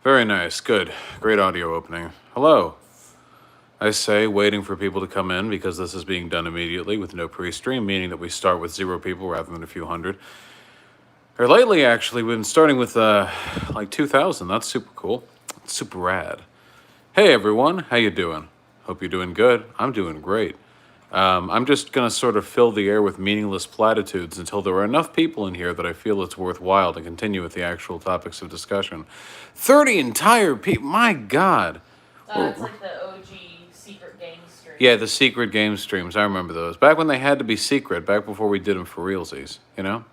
Very nice. Good. Great audio opening. Hello. I say, waiting for people to come in because this is being done immediately with no pre-stream, meaning that we start with 0 people rather than a few hundred. Or lately, actually, we've been starting with like 2,000. That's super cool. It's super rad. Hey, everyone. How you doing? Hope you're doing good. I'm doing great. I'm just going to sort of fill the air with meaningless platitudes until there are enough people in here that I feel it's worthwhile to continue with the actual topics of discussion. 30 entire people. My God. It's like the OG secret game stream. Yeah, the secret game streams. I remember those. Back when they had to be secret, back before we did them for realsies, you know?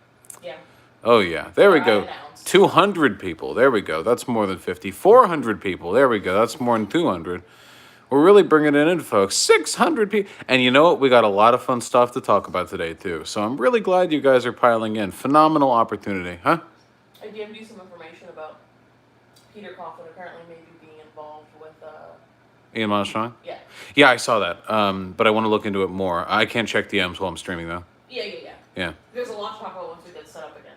Yeah. Oh, yeah. There we go. Unannounced. 200 people. There we go. That's more than 50. 400 people. There we go. That's more than 200. We're really bringing it in, folks. 600 people. And you know what? We got a lot of fun stuff to talk about today, too. So I'm really glad you guys are piling in. Phenomenal opportunity, huh? I gave you some information about Peter Coughlin apparently maybe being involved with... Ian Armstrong? Yeah. Yeah, I saw that. But I want to look into it more. I can't check DMs while I'm streaming, though. Yeah. There's a lot to talk about once we get set up again.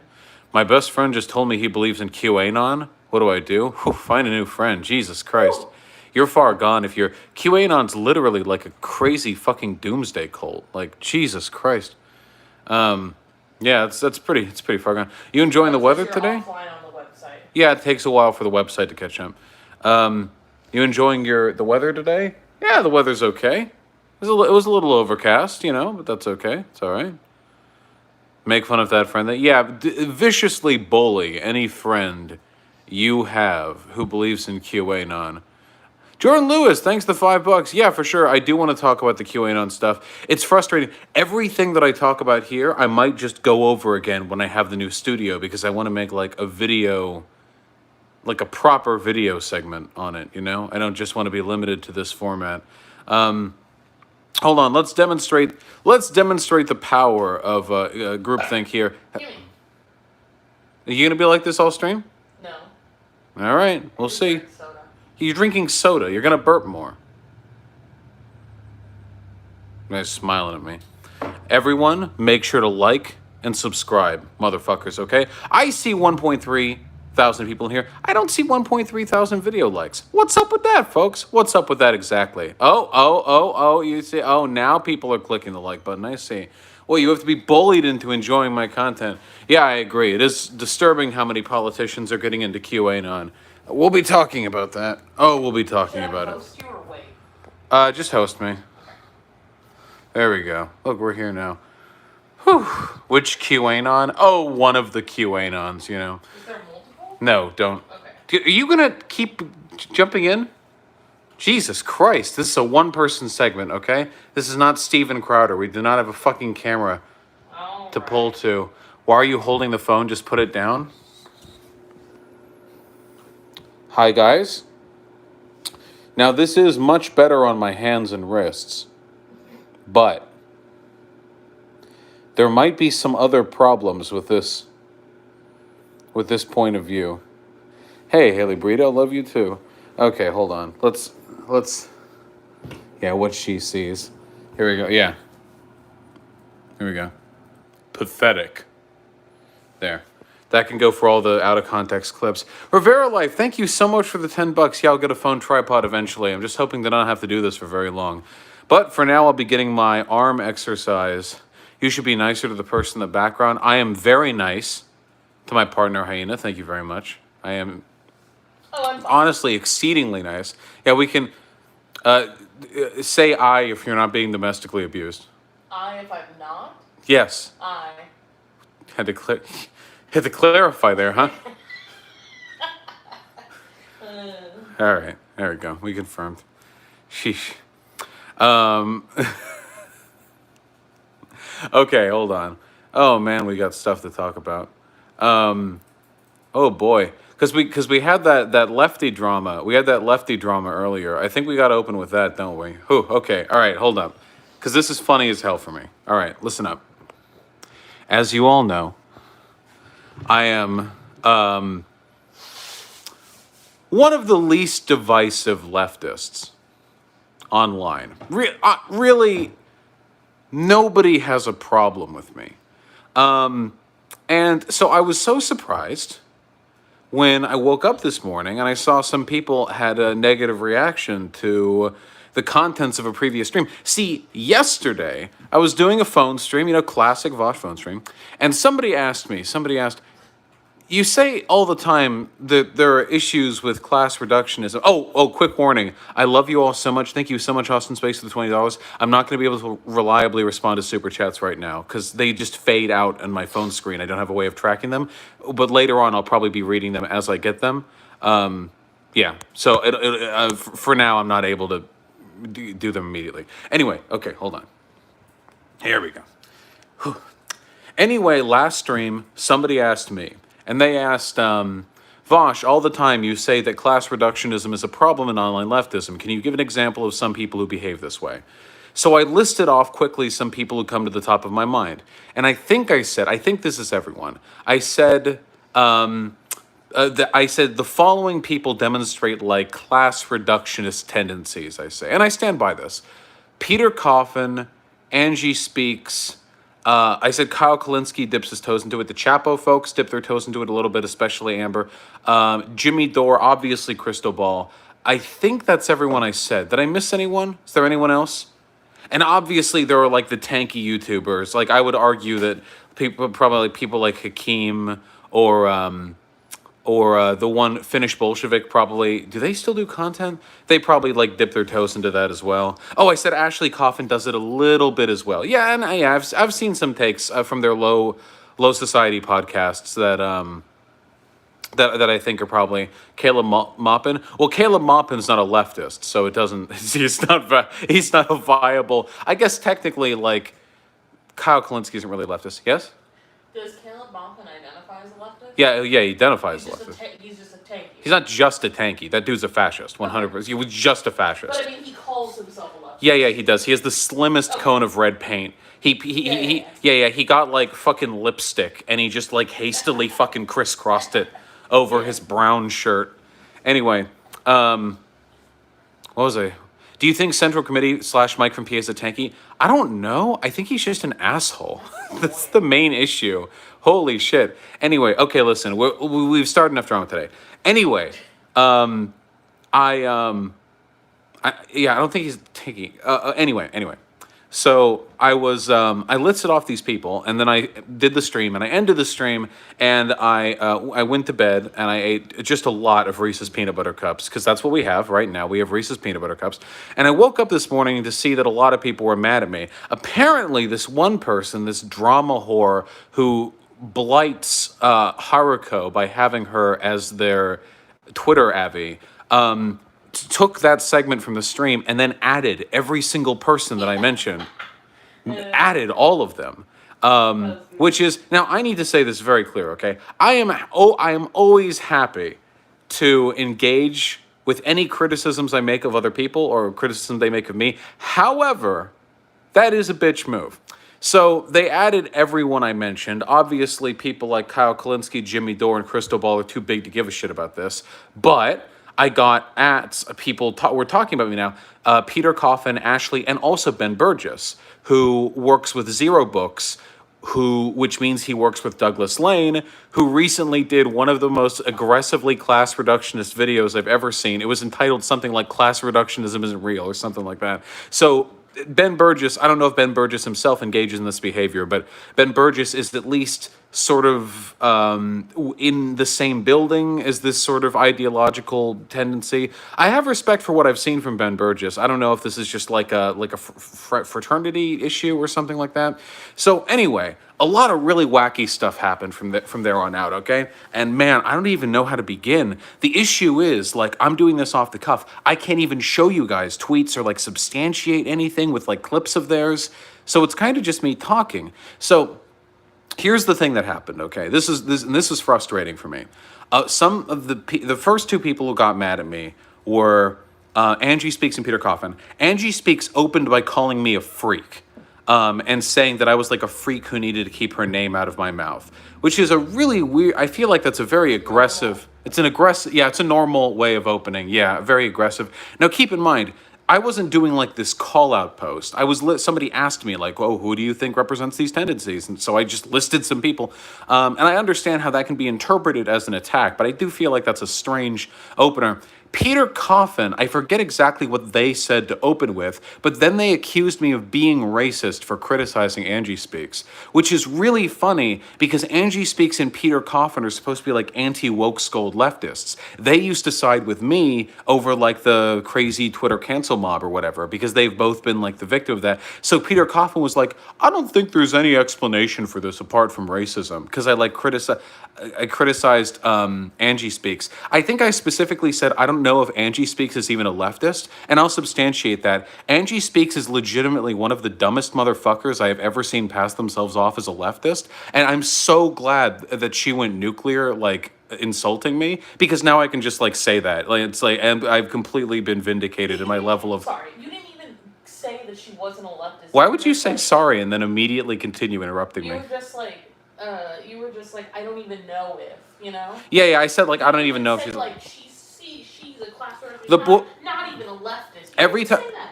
My best friend just told me he believes in QAnon. What do I do? Whew, find a new friend. Jesus Christ. Ooh. You're far gone if you're... QAnon's literally like a crazy fucking doomsday cult. Like, Jesus Christ. Yeah, it's pretty far gone. You enjoying the weather today? Offline on the website. Yeah, it takes a while for the website to catch up. You enjoying the weather today? Yeah, the weather's okay. It was a little overcast, but that's okay. It's all right. Make fun of that friend. Viciously bully any friend you have who believes in QAnon. Jordan Lewis, thanks the $5. Yeah, for sure. I do want to talk about the QAnon stuff. It's frustrating. Everything that I talk about here, I might just go over again when I have the new studio because I want to make like a video, like a proper video segment on it, I don't just want to be limited to this format. Hold on, let's demonstrate the power of groupthink here. Are you going to be like this all stream? No. All right, we'll see. You're drinking soda. You're going to burp more. Guys smiling at me. Everyone, make sure to like and subscribe, motherfuckers, okay? I see 1.3 thousand people in here. I don't see 1.3 thousand video likes. What's up with that, folks? What's up with that exactly? Oh, you see, now people are clicking the like button. I see. Well, you have to be bullied into enjoying my content. Yeah, I agree. It is disturbing how many politicians are getting into QAnon. We'll be talking about that. We'll be talking about it. Host you or wait? Just host me. There we go. Look, we're here now. Whew. Which QAnon? Oh, one of the QAnons, Is there multiple? No, don't. Okay. Are you going to keep jumping in? Jesus Christ. This is a one-person segment, okay? This is not Steven Crowder. We do not have a fucking camera to pull to. Why are you holding the phone? Just put it down. Hi, guys. Now, this is much better on my hands and wrists, but there might be some other problems with this point of view. Hey, Haley Brito, love you too. Okay, hold on. Let's what she sees. Here we go. Yeah. Here we go. Pathetic. There. That can go for all the out-of-context clips. Rivera Life, thank you so much for the $10. Yeah, I'll get a phone tripod eventually. I'm just hoping that I don't have to do this for very long. But for now, I'll be getting my arm exercise. You should be nicer to the person in the background. I am very nice to my partner, Hyena. Thank you very much. I am honestly exceedingly nice. Yeah, we can say I if you're not being domestically abused. I if I'm not? Yes. I. Had to clarify there, huh? All right, there we go. We confirmed. Sheesh. Okay, hold on. Oh man, we got stuff to talk about. Oh boy, because we had that Leftie drama. We had that Leftie drama earlier. I think we got to open with that, don't we? Okay. All right, hold up, because this is funny as hell for me. All right, listen up. As you all know, I am one of the least divisive leftists online. Really, nobody has a problem with me. And so I was so surprised when I woke up this morning and I saw some people had a negative reaction to the contents of a previous stream. See, yesterday I was doing a phone stream, classic Vosh phone stream, and somebody asked, you say all the time that there are issues with class reductionism. Oh, quick warning. I love you all so much. Thank you so much, Austin Space, for the $20. I'm not going to be able to reliably respond to super chats right now because they just fade out on my phone screen. I don't have a way of tracking them. But later on, I'll probably be reading them as I get them. Yeah, so for now, I'm not able to do them immediately. Anyway, okay, hold on. Here we go. Whew. Anyway, last stream, somebody asked me, and they asked, Vosh, all the time you say that class reductionism is a problem in online leftism. Can you give an example of some people who behave this way? So I listed off quickly some people who come to the top of my mind. And I think this is everyone. I said the following people demonstrate like class reductionist tendencies, I say. And I stand by this. Peter Coffin, Angie Speaks, I said Kyle Kalinske dips his toes into it. The Chapo folks dip their toes into it a little bit, especially Amber. Jimmy Dore, obviously Crystal Ball. I think that's everyone I said. Did I miss anyone? Is there anyone else? And obviously there are like the tanky YouTubers. Like I would argue that people like Hakeem or the one Finnish Bolshevik probably, do they still do content? They probably like dip their toes into that as well. Oh, I said Ashley Coffin does it a little bit as well. Yeah, and I've seen some takes from their low society podcasts that I think are probably Caleb Maupin. Well, Caleb Maupin's not a leftist, so it doesn't. He's not a viable. I guess technically, like Kyle Kalinske isn't really leftist. Yes. Does Caleb Maupin identify as a leftist? Yeah, he identifies as a leftist. He's just a tanky. He's not just a tanky. That dude's a fascist, 100%. He was just a fascist. But I mean, he calls himself a leftist. Yeah, he does. He has the slimmest cone of red paint. He got like fucking lipstick, and he just like hastily fucking crisscrossed it over his brown shirt. Anyway, what was I? Do you think Central Committee / Mike from PA is a tanky? I don't know. I think he's just an asshole. That's the main issue. Holy shit. Anyway, okay, listen. We've started enough drama today. Anyway, I don't think he's tanky. Anyway. So I listed off these people, and then I did the stream, and I ended the stream, and I went to bed, and I ate just a lot of Reese's Peanut Butter Cups, because that's what we have right now. We have Reese's Peanut Butter Cups. And I woke up this morning to see that a lot of people were mad at me. Apparently, this one person, this drama whore, who blights Haruko by having her as their Twitter avvy, took that segment from the stream and then added every single person that I mentioned, added all of them, which is, now I need to say this very clear, okay? I am always happy to engage with any criticisms I make of other people or criticism they make of me. However, that is a bitch move. So they added everyone I mentioned. Obviously, people like Kyle Kalinske, Jimmy Dore, and Crystal Ball are too big to give a shit about this, but I got at people we're talking about me now, Peter Coffin, Ashley, and also Ben Burgess, who works with Zero Books, which means he works with Douglas Lane, who recently did one of the most aggressively class reductionist videos I've ever seen. It was entitled something like "Class Reductionism Isn't Real" or something like that. So Ben Burgess, I don't know if Ben Burgess himself engages in this behavior, but Ben Burgess is at least sort of in the same building as this sort of ideological tendency. I have respect for what I've seen from Ben Burgess. I don't know if this is just like a fraternity issue or something like that. So anyway, a lot of really wacky stuff happened from there on out, okay? And man, I don't even know how to begin. The issue is, like, I'm doing this off the cuff. I can't even show you guys tweets or like substantiate anything with like clips of theirs. So it's kind of just me talking. So here's the thing that happened, okay? This is frustrating for me. Some of the first two people who got mad at me were Angie Speaks and Peter Coffin. Angie Speaks opened by calling me a freak, and saying that I was like a freak who needed to keep her name out of my mouth, which is a really weird. I feel like that's a very aggressive. It's a normal way of opening. Yeah, very aggressive. Now keep in mind, I wasn't doing like this call out post. Somebody asked me like, "Oh, who do you think represents these tendencies?" And so I just listed some people, and I understand how that can be interpreted as an attack, but I do feel like that's a strange opener. Peter Coffin, I forget exactly what they said to open with, but then they accused me of being racist for criticizing Angie Speaks, which is really funny because Angie Speaks and Peter Coffin are supposed to be like anti-woke scold leftists. They used to side with me over like the crazy Twitter cancel mob or whatever because they've both been like the victim of that. So Peter Coffin was like, I don't think there's any explanation for this apart from racism because I criticized Angie Speaks. I think I specifically said I don't know if Angie Speaks is even a leftist, and I'll substantiate that. Angie Speaks is legitimately one of the dumbest motherfuckers I have ever seen pass themselves off as a leftist, and I'm so glad that she went nuclear, like insulting me, because now I can just like say that. Like it's like, and I've completely been vindicated in my level of. Sorry, you didn't even say that she wasn't a leftist. Why would you say sorry and then immediately continue interrupting me? You were just like, I don't even know if, you know? Yeah, I said like I don't even know if she's like she's a class representative, not even a leftist.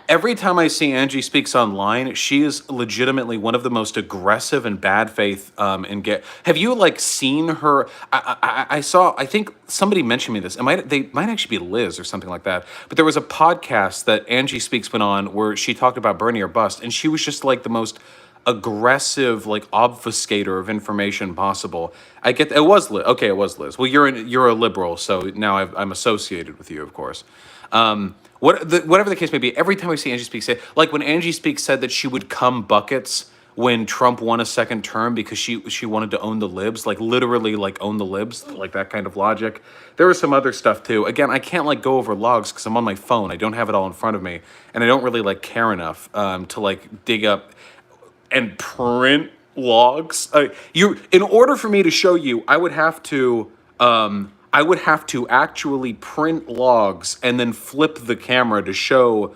Every time I see Angie Speaks online, she is legitimately one of the most aggressive and bad faith and get. Have you like seen her? I saw. I think somebody mentioned me this. They might actually be Liz or something like that. But there was a podcast that Angie Speaks went on where she talked about Bernie or bust, and she was just like the most aggressive like obfuscator of information possible. I get it was Liz. Okay, it was Liz. Well, you're a liberal, so now I'm associated with you, of course. Whatever the case may be, every time I see Angie Speaks say, like when Angie Speaks said that she would cum buckets when Trump won a second term because she wanted to own the libs, like literally like own the libs, like that kind of logic. There was some other stuff too. Again, I can't like go over logs because I'm on my phone. I don't have it all in front of me, and I don't really like care enough to like dig up and print logs. In order for me to show you, I would have to actually print logs and then flip the camera to show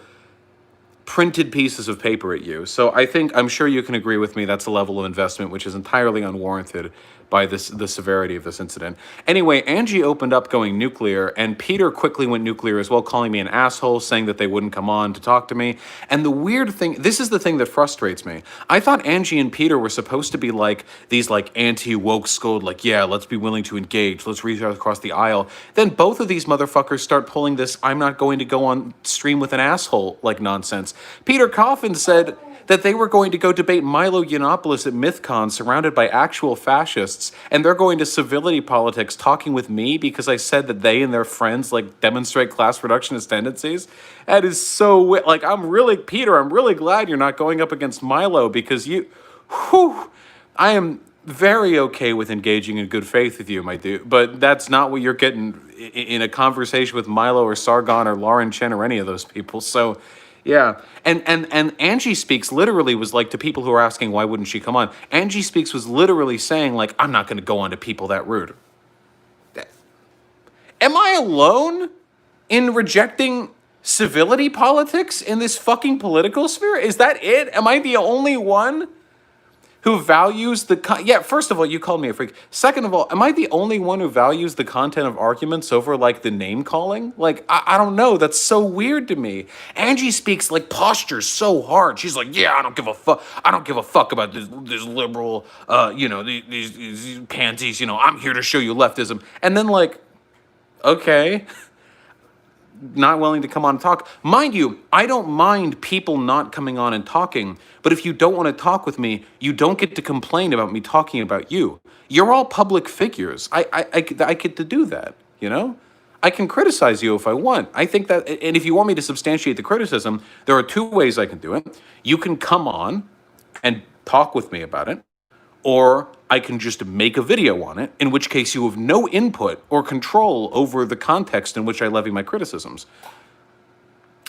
printed pieces of paper at you. So I'm sure you can agree with me that's a level of investment which is entirely unwarranted by the severity of this incident. Anyway, Angie opened up going nuclear, and Peter quickly went nuclear as well, calling me an asshole, saying that they wouldn't come on to talk to me. And the weird thing, this is the thing that frustrates me. I thought Angie and Peter were supposed to be like these like anti-woke scold, like, yeah, let's be willing to engage, let's reach out across the aisle. Then both of these motherfuckers start pulling this I'm not going to go on stream with an asshole like nonsense. Peter Coffin said that they were going to go debate Milo Yiannopoulos at MythCon surrounded by actual fascists, and they're going to civility politics talking with me because I said that they and their friends like demonstrate class reductionist tendencies. That is so like Peter, I'm really glad you're not going up against Milo because I am very okay with engaging in good faith with you, my dude, but that's not what you're getting in a conversation with Milo or Sargon or Lauren Chen or any of those people. So yeah, and Angie Speaks literally was like, to people who are asking why wouldn't she come on, Angie Speaks was literally saying like, I'm not going to go on to people that rude. Am I alone in rejecting civility politics in this fucking political sphere? Is that it? Am I the only one who values yeah, first of all, you called me a freak. Second of all, am I the only one who values the content of arguments over like the name calling? Like, I don't know. That's so weird to me. Angie Speaks like postures so hard. She's like, yeah, I don't give a fuck. I don't give a fuck about this liberal, these pansies, I'm here to show you leftism. And then like, okay. Not willing to come on and talk. Mind you, I don't mind people not coming on and talking, but if you don't want to talk with me, you don't get to complain about me talking about you. You're all public figures. I get to do that, I can criticize you if I want. I think that, and if you want me to substantiate the criticism, there are two ways I can do it. You can come on and talk with me about it, or I can just make a video on it, in which case you have no input or control over the context in which I levy my criticisms.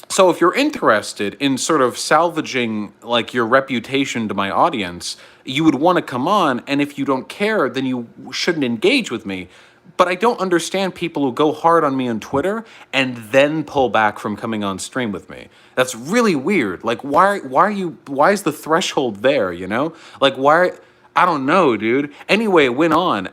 So if you're interested in sort of salvaging like your reputation to my audience, you would want to come on, and if you don't care, then you shouldn't engage with me. But I don't understand people who go hard on me on Twitter and then pull back from coming on stream with me. That's really weird. Like, why is the threshold there, Like, why... I don't know, dude. Anyway, it went on.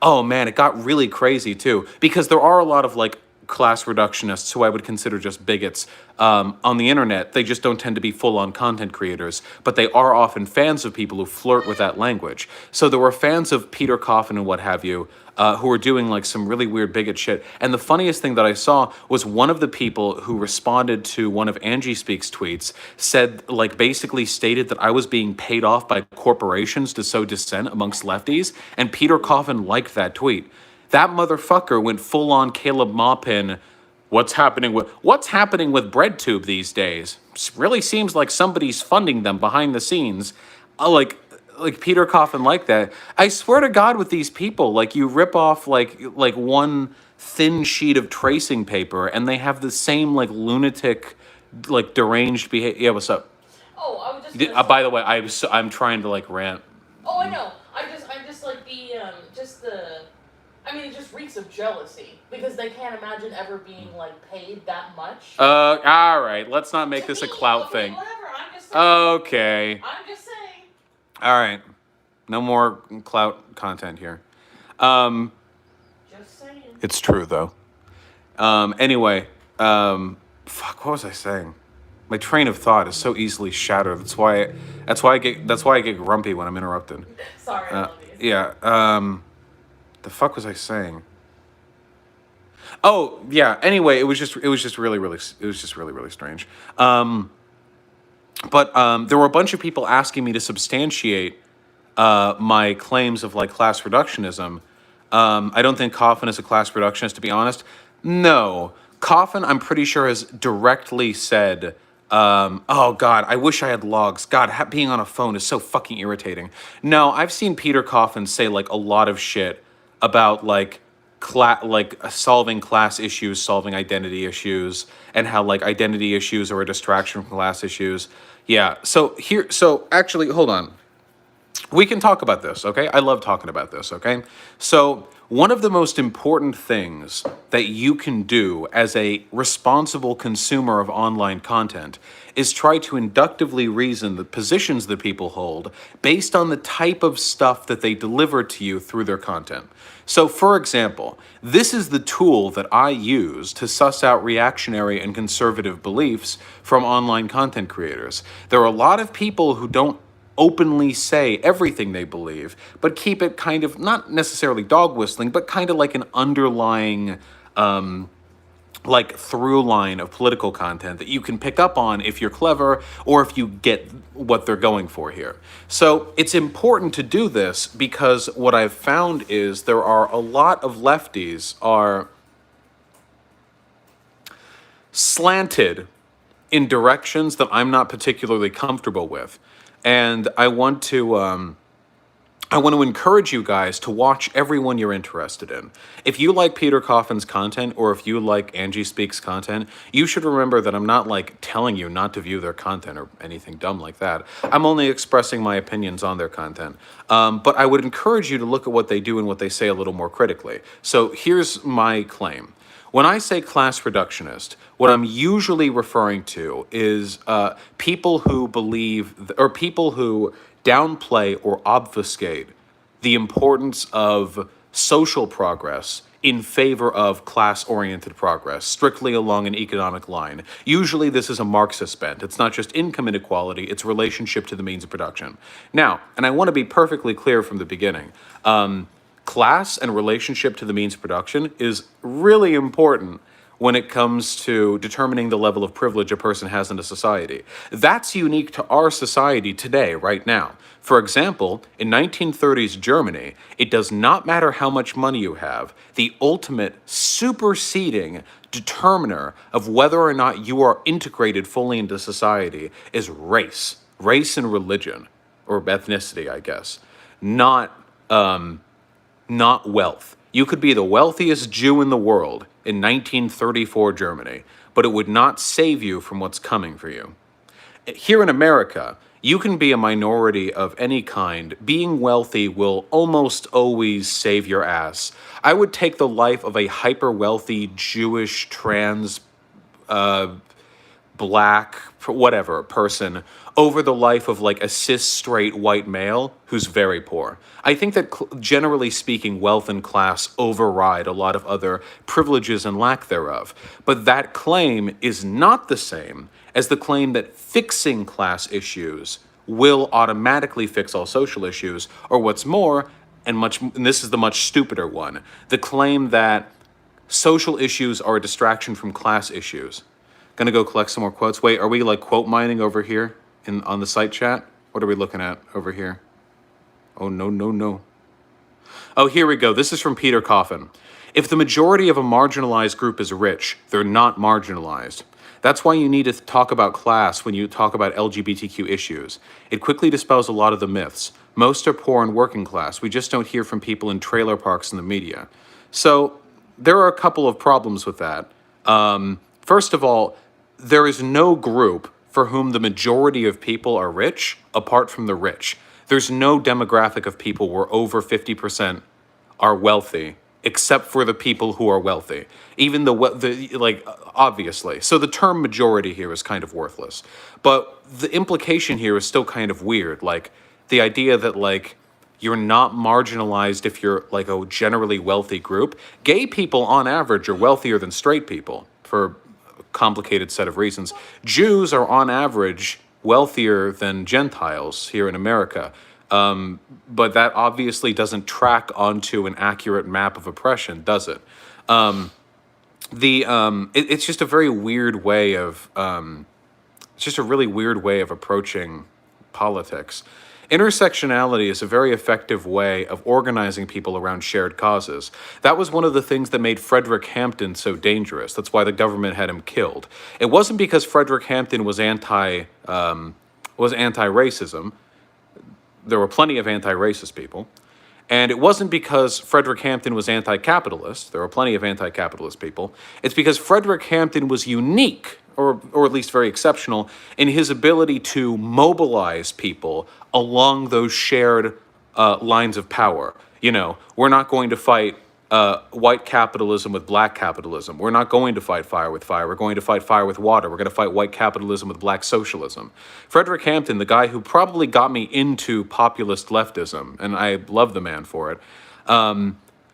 Oh man, it got really crazy too, because there are a lot of like class reductionists who I would consider just bigots on the internet. They just don't tend to be full-on content creators, but they are often fans of people who flirt with that language. So there were fans of Peter Coffin and what have you, who were doing like some really weird bigot shit. And the funniest thing that I saw was one of the people who responded to one of Angie Speaks tweets said, like, basically stated that I was being paid off by corporations to sow dissent amongst lefties, and Peter Coffin liked that tweet. That motherfucker went full on Caleb Maupin. What's happening with BreadTube these days? Really seems like somebody's funding them behind the scenes. Like Peter Coffin like that. I swear to God, with these people, like, you rip off like one thin sheet of tracing paper, and they have the same like lunatic, like deranged behavior. Yeah, what's up? Oh, I was just. By the way, I'm trying to like rant. Oh, I know. I'm just like I mean, it just reeks of jealousy because they can't imagine ever being like paid that much. All right. Let's not make this a clout okay, thing. Whatever. I'm just saying. Okay. I'm just saying. All right. No more clout content here. Just saying. It's true though. Anyway, fuck. What was I saying? My train of thought is so easily shattered. That's why I get grumpy when I'm interrupted. Sorry, I love you. Yeah. The fuck was I saying? Oh yeah. Anyway, it was just really strange. But there were a bunch of people asking me to substantiate my claims of like class reductionism. I don't think Coffin is a class reductionist, to be honest. No, Coffin, I'm pretty sure, has directly said, oh God, I wish I had logs. God, being on a phone is so fucking irritating. No, I've seen Peter Coffin say like a lot of shit about like solving class issues, solving identity issues, and how like identity issues are a distraction from class issues. Yeah. So actually, hold on. We can talk about this, okay? I love talking about this, okay? So one of the most important things that you can do as a responsible consumer of online content is try to inductively reason the positions that people hold based on the type of stuff that they deliver to you through their content. So, for example, this is the tool that I use to suss out reactionary and conservative beliefs from online content creators. There are a lot of people who don't openly say everything they believe, but keep it kind of, not necessarily dog whistling, but kind of like an underlying like through line of political content that you can pick up on if you're clever or if you get what they're going for here. So it's important to do this because what I've found is there are a lot of lefties are slanted in directions that I'm not particularly comfortable with. And I want to encourage you guys to watch everyone you're interested in. If you like Peter Coffin's content or if you like Angie Speaks content, you should remember that I'm not like telling you not to view their content or anything dumb like that. I'm only expressing my opinions on their content. But I would encourage you to look at what they do and what they say a little more critically. So here's my claim. When I say class reductionist, what I'm usually referring to is people who believe, or people who downplay or obfuscate the importance of social progress in favor of class-oriented progress, strictly along an economic line. Usually this is a Marxist bent. It's not just income inequality, it's relationship to the means of production. Now, and I want to be perfectly clear from the beginning, class and relationship to the means of production is really important when it comes to determining the level of privilege a person has in a society. That's unique to our society today, right now. For example, in 1930s Germany, it does not matter how much money you have. The ultimate superseding determiner of whether or not you are integrated fully into society is race and religion, or ethnicity, I guess, not wealth. You could be the wealthiest Jew in the world in 1934 Germany, but it would not save you from what's coming for you. Here in America, you can be a minority of any kind. Being wealthy will almost always save your ass. I would take the life of a hyper-wealthy Jewish trans black, whatever person over the life of like a cis straight white male who's very poor. I think that generally speaking, wealth and class override a lot of other privileges and lack thereof. But that claim is not the same as the claim that fixing class issues will automatically fix all social issues, or what's more, and this is the much stupider one, the claim that social issues are a distraction from class issues. Gonna go collect some more quotes. Wait, are we like quote mining over here on the site chat? What are we looking at over here? Oh, no, no, no. Oh, here we go. This is from Peter Coffin. If the majority of a marginalized group is rich, they're not marginalized. That's why you need to talk about class when you talk about LGBTQ issues. It quickly dispels a lot of the myths. Most are poor and working class. We just don't hear from people in trailer parks in the media. So there are a couple of problems with that. First of all, there is no group for whom the majority of people are rich apart from the rich. There's no demographic of people where over 50% are wealthy, except for the people who are wealthy. Even obviously. So the term majority here is kind of worthless. But the implication here is still kind of weird. Like the idea that like you're not marginalized if you're like a generally wealthy group. Gay people on average are wealthier than straight people for a complicated set of reasons. Jews are on average wealthier than Gentiles here in America. But that obviously doesn't track onto an accurate map of oppression, does it? It's just a very weird way of it's just a really weird way of approaching politics. Intersectionality is a very effective way of organizing people around shared causes. That was one of the things that made Frederick Hampton so dangerous. That's why the government had him killed. It wasn't because Frederick Hampton was anti-racism. There were plenty of anti-racist people. And it wasn't because Frederick Hampton was anti-capitalist. There were plenty of anti-capitalist people. It's because Frederick Hampton was unique, or at least very exceptional, in his ability to mobilize people along those shared lines of power. You know, we're not going to fight white capitalism with black capitalism. We're not going to fight fire with fire. We're going to fight fire with water. We're going to fight white capitalism with black socialism. Frederick Hampton, the guy who probably got me into populist leftism, and I love the man for it,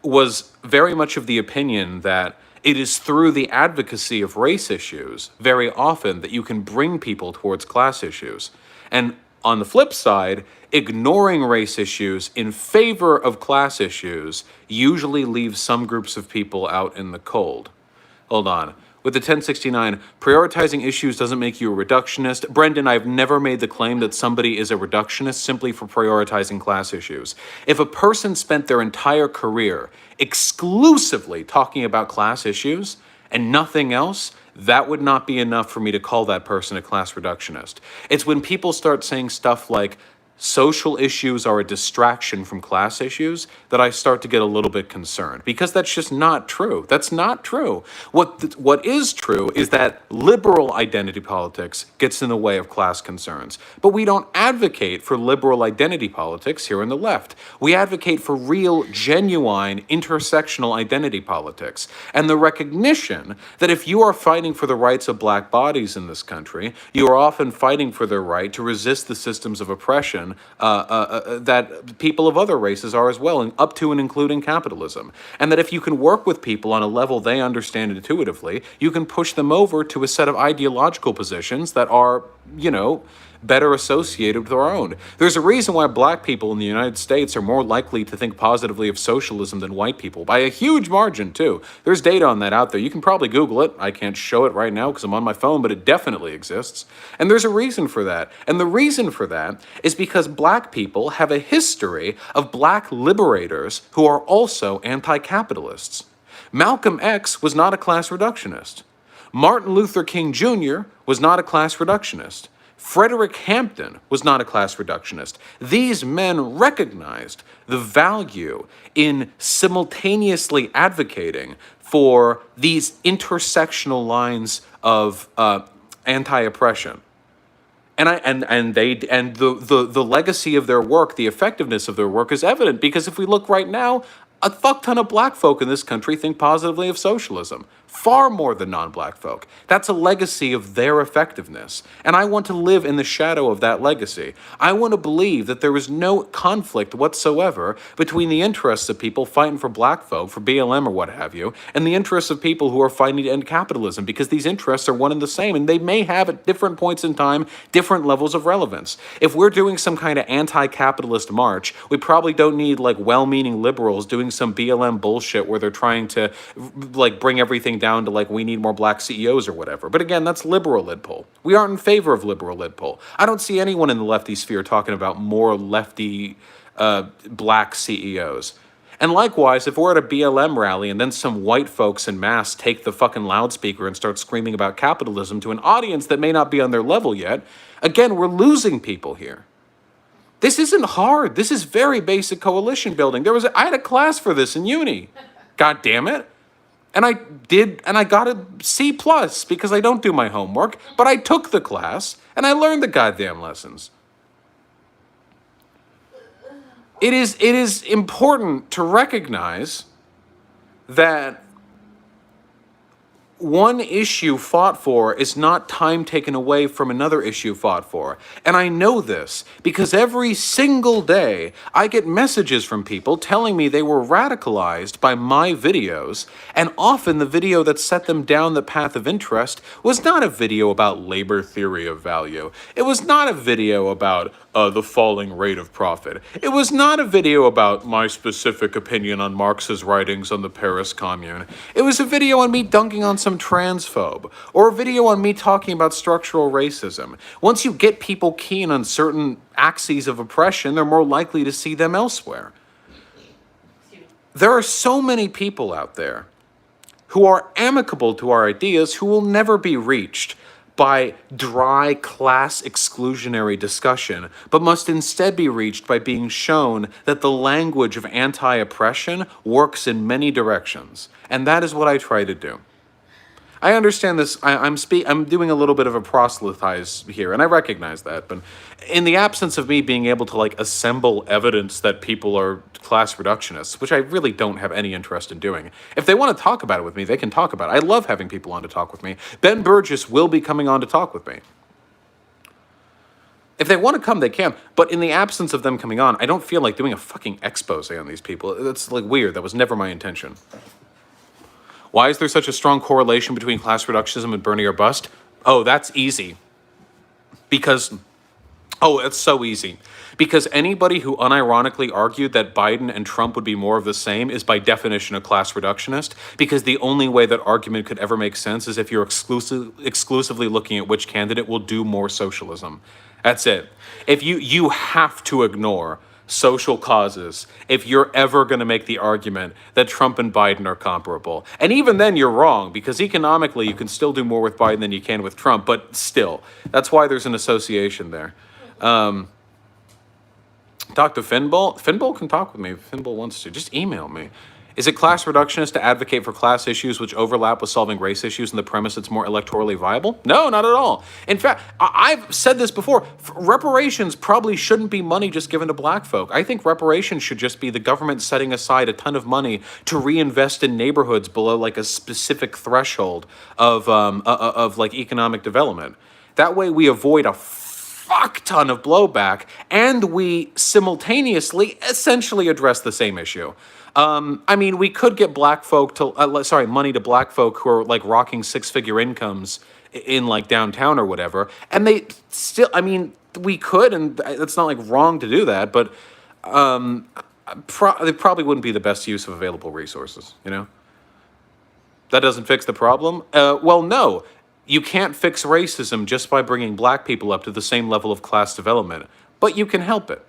was very much of the opinion that it is through the advocacy of race issues very often that you can bring people towards class issues. And on the flip side, ignoring race issues in favor of class issues usually leaves some groups of people out in the cold. Hold on. With the 1069, prioritizing issues doesn't make you a reductionist. Brendan, I've never made the claim that somebody is a reductionist simply for prioritizing class issues. If a person spent their entire career exclusively talking about class issues and nothing else, that would not be enough for me to call that person a class reductionist. It's when people start saying stuff like, social issues are a distraction from class issues, that I start to get a little bit concerned, because that's just not true. That's not true. What is true is that liberal identity politics gets in the way of class concerns. But we don't advocate for liberal identity politics here on the left. We advocate for real, genuine, intersectional identity politics, and the recognition that if you are fighting for the rights of black bodies in this country, you are often fighting for their right to resist the systems of oppression that people of other races are as well, and up to and including capitalism. And that if you can work with people on a level they understand intuitively, you can push them over to a set of ideological positions that are, you know, better associated with our own. There's a reason why black people in the United States are more likely to think positively of socialism than white people, by a huge margin too. There's data on that out there. You can probably Google it. I can't show it right now because I'm on my phone, but it definitely exists. And there's a reason for that. And the reason for that is because black people have a history of black liberators who are also anti-capitalists. Malcolm X was not a class reductionist. Martin Luther King Jr. was not a class reductionist. Frederick Hampton was not a class reductionist. These men recognized the value in simultaneously advocating for these intersectional lines of anti-oppression. And the legacy of their work, the effectiveness of their work is evident, because if we look right now, A fuck ton of black folk in this country think positively of socialism. Far more than non-black folk. That's a legacy of their effectiveness. And I want to live in the shadow of that legacy. I want to believe that there is no conflict whatsoever between the interests of people fighting for black folk, for BLM or what have you, and the interests of people who are fighting to end capitalism, because these interests are one and the same, and they may have at different points in time different levels of relevance. If we're doing some kind of anti-capitalist march, we probably don't need like well-meaning liberals doing some BLM bullshit where they're trying to like bring everything down to like we need more black CEOs or whatever. But again, that's liberal lid pull. We aren't in favor of liberal lid pull. I don't see anyone in the lefty sphere talking about more lefty black CEOs. And likewise, if we're at a BLM rally and then some white folks in mass take the fucking loudspeaker and start screaming about capitalism to an audience that may not be on their level yet, again, we're losing people here. This isn't hard. This is very basic coalition building. I had a class for this in uni. God damn it. And I got a C plus because I don't do my homework, but I took the class and I learned the goddamn lessons. It is important to recognize that one issue fought for is not time taken away from another issue fought for. And I know this because every single day I get messages from people telling me they were radicalized by my videos, and often the video that set them down the path of interest was not a video about labor theory of value. It was not a video about the falling rate of profit. It was not a video about my specific opinion on Marx's writings on the Paris Commune. It was a video on me dunking on some transphobe, or a video on me talking about structural racism. Once you get people keen on certain axes of oppression, they're more likely to see them elsewhere. There are so many people out there who are amicable to our ideas who will never be reached by dry class exclusionary discussion, but must instead be reached by being shown that the language of anti-oppression works in many directions. And that is what I try to do. I understand this. I'm doing a little bit of a proselytize here, and I recognize that. But in the absence of me being able to like assemble evidence that people are class reductionists, which I really don't have any interest in doing, if they want to talk about it with me, they can talk about it. I love having people on to talk with me. Ben Burgess will be coming on to talk with me. If they want to come, they can. But in the absence of them coming on, I don't feel like doing a fucking expose on these people. That's like weird. That was never my intention. Why is there such a strong correlation between class reductionism and Bernie or bust? Oh, that's easy. It's so easy. Because anybody who unironically argued that Biden and Trump would be more of the same is by definition a class reductionist, because the only way that argument could ever make sense is if you're exclusively looking at which candidate will do more socialism. That's it. If you have to ignore social causes if you're ever going to make the argument that Trump and Biden are comparable. And even then you're wrong, because economically you can still do more with Biden than you can with Trump, but still, that's why there's an association there. Talk to Finball. Finball can talk with me if Finball wants to. Just email me. Is it class reductionist to advocate for class issues which overlap with solving race issues on the premise it's more electorally viable? No, not at all. In fact, I've said this before. Reparations probably shouldn't be money just given to black folk. I think reparations should just be the government setting aside a ton of money to reinvest in neighborhoods below like a specific threshold of like economic development. That way we avoid a fuck ton of blowback, and we simultaneously essentially address the same issue. I mean, we could get black folk to, money to black folk who are like rocking six-figure incomes in like downtown or whatever, and they still, I mean, we could, and it's not like wrong to do that, but it probably wouldn't be the best use of available resources, you know? That doesn't fix the problem? Well, no. You can't fix racism just by bringing black people up to the same level of class development, but you can help it.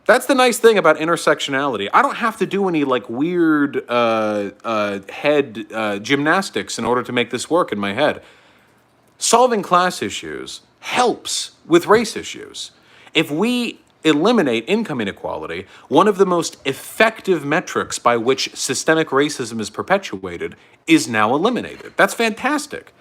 That's the nice thing about intersectionality. I don't have to do any like weird head gymnastics in order to make this work in my head. Solving class issues helps with race issues. If we eliminate income inequality, one of the most effective metrics by which systemic racism is perpetuated is now eliminated. That's fantastic.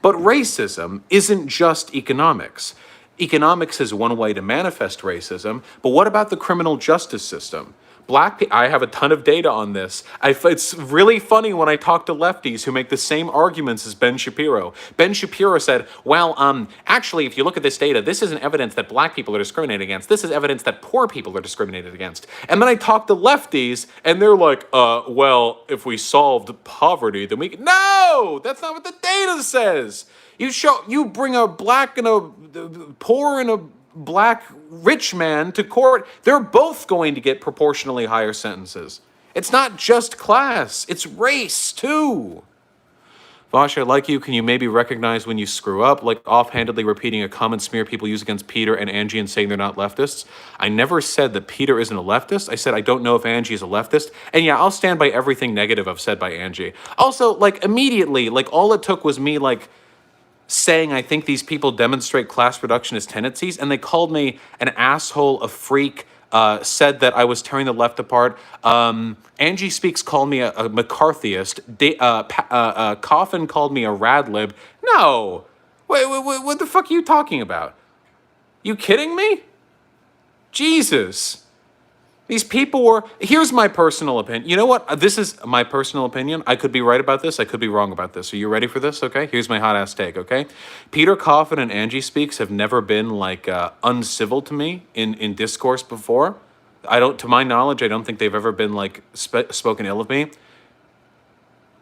But racism isn't just economics. Economics is one way to manifest racism, but what about the criminal justice system? I have a ton of data on this. It's really funny when I talk to lefties who make the same arguments as Ben Shapiro. Ben Shapiro said, well, actually, if you look at this data, this isn't evidence that black people are discriminated against. This is evidence that poor people are discriminated against. And then I talk to lefties, and they're like, well, if we solved poverty, then we... No! That's not what the data says! You bring a black and a poor and a black rich man to court, they're both going to get proportionally higher sentences. It's not just class, it's race too. Vosh, I like you. Can you maybe recognize when you screw up, like offhandedly repeating a common smear people use against Peter and Angie and saying they're not leftists? I never said that Peter isn't a leftist. I said I don't know if Angie is a leftist. And yeah, I'll stand by everything negative I've said by Angie. Also, like immediately, like all it took was me like saying I think these people demonstrate class reductionist tendencies, and they called me an asshole, a freak, said that I was tearing the left apart. Angie Speaks called me a McCarthyist. Coffin called me a radlib. No! Wait, what the fuck are you talking about? You kidding me? Jesus. These people were... Here's my personal opinion. You know what? This is my personal opinion. I could be right about this. I could be wrong about this. Are you ready for this? Okay? Here's my hot-ass take, okay? Peter Coffin and Angie Speaks have never been, like, uncivil to me in discourse before. To my knowledge, I don't think they've ever been, like, spoken ill of me.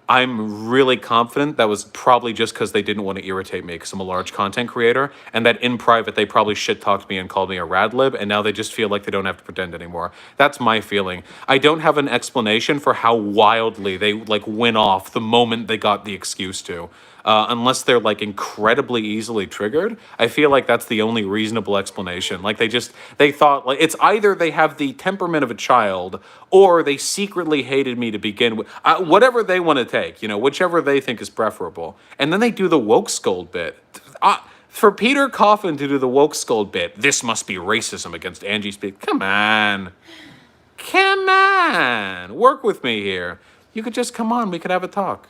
I'm really confident that was probably just because they didn't want to irritate me because I'm a large content creator, and that in private they probably shit-talked me and called me a radlib, and now they just feel like they don't have to pretend anymore. That's my feeling. I don't have an explanation for how wildly they like went off the moment they got the excuse to. Unless they're like incredibly easily triggered. I feel like that's the only reasonable explanation. Like they thought like it's either they have the temperament of a child or they secretly hated me to begin with. Whatever they want to take, you know, whichever they think is preferable. And then they do the woke scold bit. For Peter Coffin to do the woke scold bit, this must be racism against Angie Speak. Come on. Come on. Work with me here. You could just come on. We could have a talk.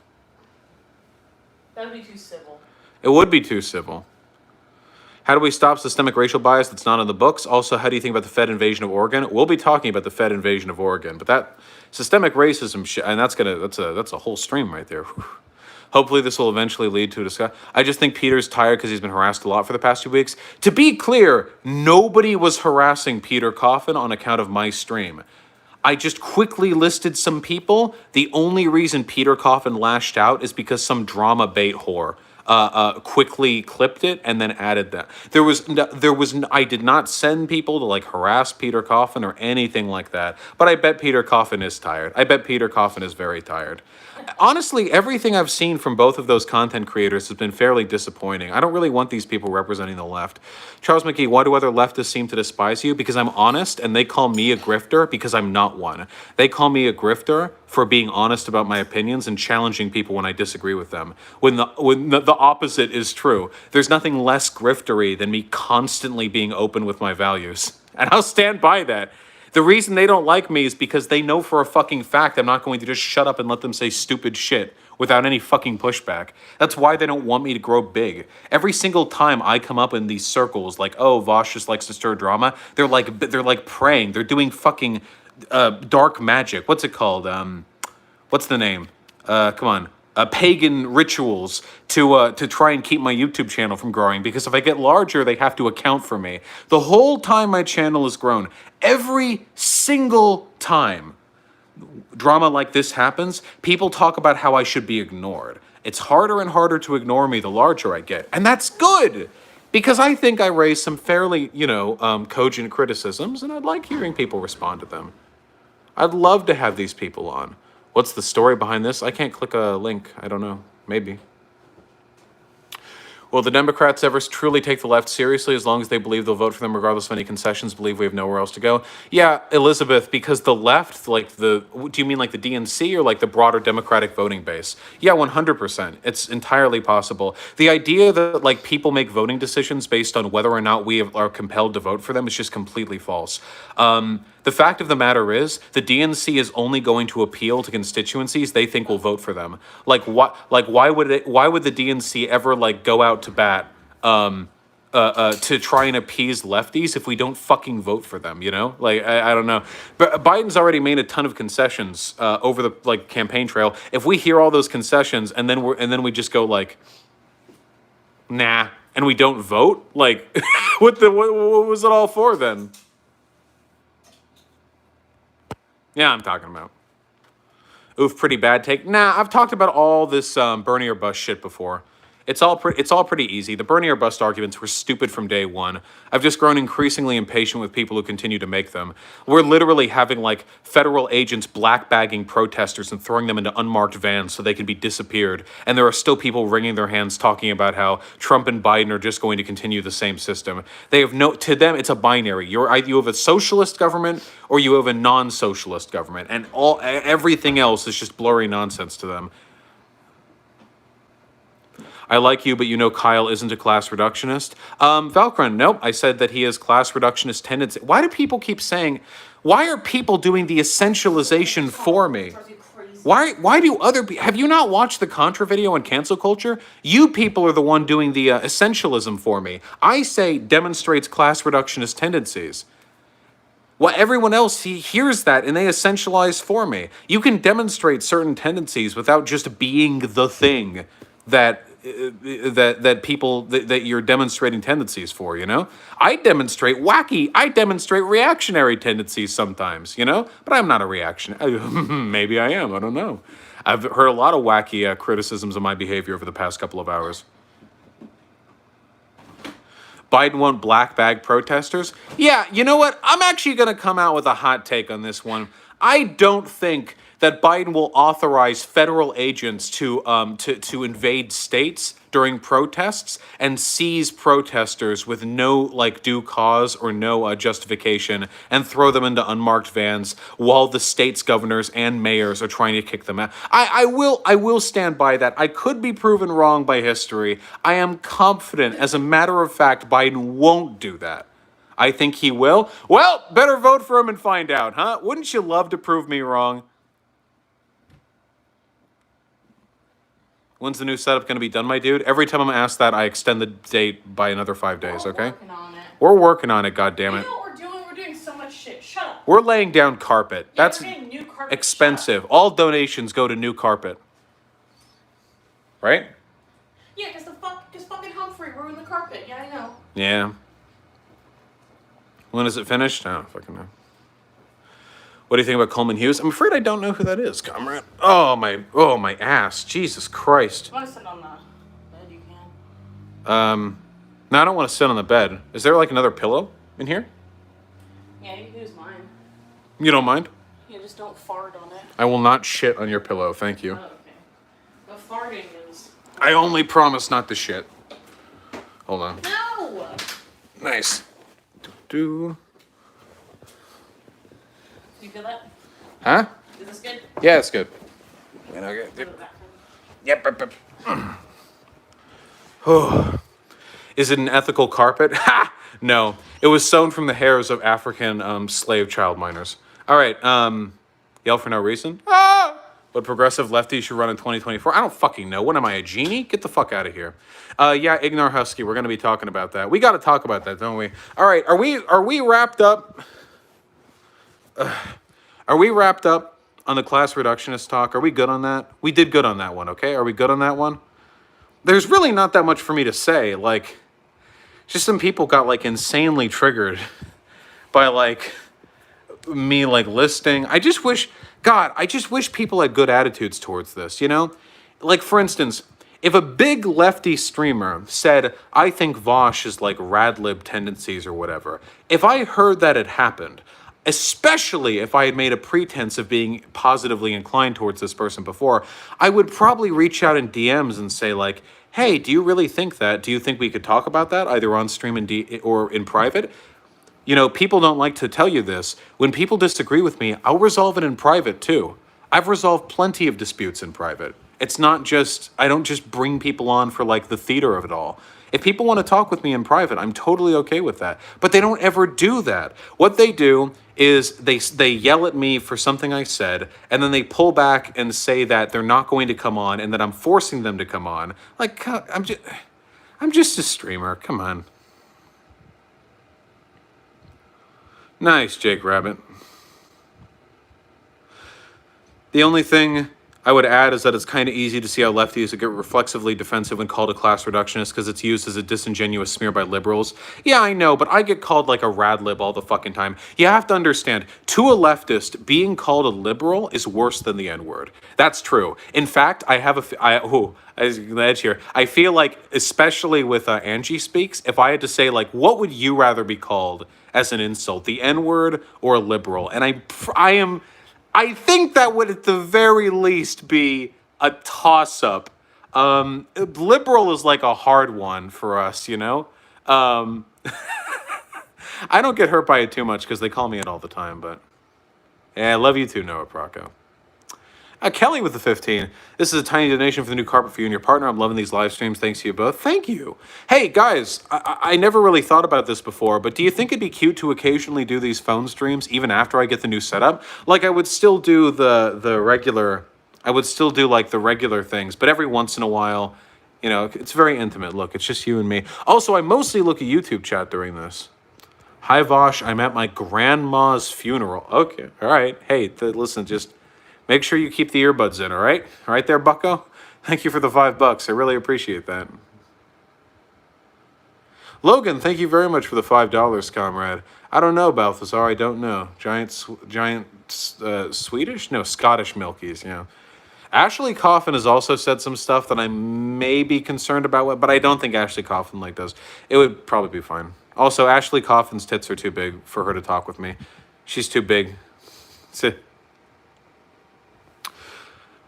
That would be too civil. It would be too civil. How do we stop systemic racial bias that's not in the books? Also, how do you think about the Fed invasion of Oregon? We'll be talking about the Fed invasion of Oregon, but that systemic racism shit, and that's a whole stream right there. Whew. Hopefully this will eventually lead to a discussion. I just think Peter's tired because he's been harassed a lot for the past 2 weeks. To be clear, nobody was harassing Peter Coffin on account of my stream. I just quickly listed some people. The only reason Peter Coffin lashed out is because some drama bait whore quickly clipped it and then added that. I did not send people to like harass Peter Coffin or anything like that. But I bet Peter Coffin is tired. I bet Peter Coffin is very tired. Honestly, everything I've seen from both of those content creators has been fairly disappointing. I don't really want these people representing the left. Charles McGee, why do other leftists seem to despise you? Because I'm honest, and they call me a grifter because I'm not one. They call me a grifter for being honest about my opinions and challenging people when I disagree with them. When the opposite is true. There's nothing less griftery than me constantly being open with my values. And I'll stand by that. The reason they don't like me is because they know for a fucking fact I'm not going to just shut up and let them say stupid shit without any fucking pushback. That's why they don't want me to grow big. Every single time I come up in these circles, like, oh, Vosh just likes to stir drama, they're like praying. They're doing fucking dark magic. What's it called? What's the name? Come on. Pagan rituals to try and keep my YouTube channel from growing, because if I get larger, they have to account for me. The whole time my channel has grown, every single time drama like this happens, people talk about how I should be ignored. It's harder and harder to ignore me the larger I get, and that's good, because I think I raise some fairly, cogent criticisms, and I'd like hearing people respond to them. I'd love to have these people on. What's the story behind this? I can't click a link. I don't know. Maybe. Will the Democrats ever truly take the left seriously as long as they believe they'll vote for them regardless of any concessions, believe we have nowhere else to go? Yeah, Elizabeth, because the left, do you mean like the DNC or like the broader Democratic voting base? Yeah, 100%. It's entirely possible. The idea that like people make voting decisions based on whether or not we are compelled to vote for them is just completely false. The fact of the matter is, the DNC is only going to appeal to constituencies they think will vote for them. Why would the DNC ever like go out to bat to try and appease lefties if we don't fucking vote for them, you know? Like, I don't know. But Biden's already made a ton of concessions over the like campaign trail. If we hear all those concessions and then we just go like, nah, and we don't vote, like, what was it all for then? Yeah, I'm talking about. Oof, pretty bad take. Nah, I've talked about all this Bernie or bust shit before. It's all pretty easy. The Bernie or bust arguments were stupid from day one. I've just grown increasingly impatient with people who continue to make them. We're literally having like federal agents black bagging protesters and throwing them into unmarked vans so they can be disappeared. And there are still people wringing their hands talking about how Trump and Biden are just going to continue the same system. They have to them it's a binary. You have a socialist government or you have a non-socialist government, and everything else is just blurry nonsense to them. I like you, but you know Kyle isn't a class reductionist. Valkren, nope. I said that he has class reductionist tendency. Why do people keep saying, why are people doing the essentialization for me? Why do other people, have you not watched the Contra video on cancel culture? You people are the one doing the essentialism for me. I say demonstrates class reductionist tendencies. Well, everyone else hears that and they essentialize for me. You can demonstrate certain tendencies without just being the thing that you're demonstrating tendencies for, you know? I demonstrate reactionary tendencies sometimes, you know? But I'm not a reactionary. Maybe I am, I don't know. I've heard a lot of wacky criticisms of my behavior over the past couple of hours. Biden won't black bag protesters? Yeah, you know what? I'm actually going to come out with a hot take on this one. I don't think that Biden will authorize federal agents to invade states during protests and seize protesters with no like due cause or no justification and throw them into unmarked vans while the state's governors and mayors are trying to kick them out. I will stand by that. I could be proven wrong by history. I am confident, as a matter of fact, Biden won't do that. I think he will. Well, better vote for him and find out, huh? Wouldn't you love to prove me wrong? When's the new setup going to be done, my dude? Every time I'm asked that, I extend the date by another 5 days, okay? We're working on it. We're working on it, goddammit. You know what we're doing? We're doing so much shit. Shut up. We're laying down carpet. Yeah, That's we're getting new carpet. expensive. All donations go to new carpet. Right? Yeah, because fucking Humphrey ruined the carpet. Yeah, I know. Yeah. When is it finished? I don't fucking know. What do you think about Coleman Hughes? I'm afraid I don't know who that is, comrade. Oh my ass. Jesus Christ. If you want to sit on the bed, you can. No, I don't want to sit on the bed. Is there like another pillow in here? Yeah, you can use mine. You don't mind? Yeah, just don't fart on it. I will not shit on your pillow, thank you. Oh, okay. But farting is... I only promise not to shit. Hold on. No! Nice. Do. You feel that? Huh? Is this good? Yeah, it's good. Yep. Oh. Is it an ethical carpet? Ha! No. It was sewn from the hairs of African slave child miners. All right. Yell for no reason? Ah! What progressive lefty should run in 2024? I don't fucking know. What am I, a genie? Get the fuck out of here. Yeah, Ignore Husky. We're going to be talking about that. We got to talk about that, don't we? All right. Are we wrapped up? Are we wrapped up on the class reductionist talk? Are we good on that? We did good on that one, okay? Are we good on that one? There's really not that much for me to say. Like, just some people got, like, insanely triggered by, like, me, like, listing. I just wish people had good attitudes towards this, you know? Like, for instance, if a big lefty streamer said, I think Vosh is, like, rad-lib tendencies or whatever, if I heard that had happened, especially if I had made a pretense of being positively inclined towards this person before, I would probably reach out in DMs and say like, hey, do you really think that? Do you think we could talk about that either on stream or in private? You know, people don't like to tell you this. When people disagree with me, I'll resolve it in private too. I've resolved plenty of disputes in private. It's not just, I don't just bring people on for like the theater of it all. If people want to talk with me in private, I'm totally okay with that. But they don't ever do that. What they do is they yell at me for something I said, and then they pull back and say that they're not going to come on and that I'm forcing them to come on. Like, I'm just a streamer. Come on. Nice, Jake Rabbit. The only thing I would add is that it's kind of easy to see how lefties get reflexively defensive when called a class reductionist because it's used as a disingenuous smear by liberals. Yeah, I know, but I get called like a rad lib all the fucking time. You have to understand, to a leftist, being called a liberal is worse than the N-word. That's true. In fact, I have as the edge here, I feel like, especially with Angie Speaks, if I had to say, like, what would you rather be called as an insult, the N-word or a liberal? And I think that would at the very least be a toss-up. Liberal is like a hard one for us, you know? Um, I don't get hurt by it too much because they call me it all the time, but... Yeah, I love you too, Noah Procco. Kelly with the 15. This is a tiny donation for the new carpet for you and your partner. I'm loving these live streams. Thanks to you both. Thank you. Hey, guys, I never really thought about this before, but do you think it'd be cute to occasionally do these phone streams even after I get the new setup? Like, I would still do the regular... I would still do, like, the regular things, but every once in a while, you know, it's very intimate. Look, it's just you and me. Also, I mostly look at YouTube chat during this. Hi, Vosh. I'm at my grandma's funeral. Okay, all right. Hey, listen, just... make sure you keep the earbuds in, all right? All right there, bucko? Thank you for the $5. I really appreciate that. Logan, thank you very much for the $5, comrade. I don't know, Balthazar. I don't know. Giant Swedish? No, Scottish Milkies, yeah. Ashley Coffin has also said some stuff that I may be concerned about, but I don't think Ashley Coffin does. It would probably be fine. Also, Ashley Coffin's tits are too big for her to talk with me. She's too big.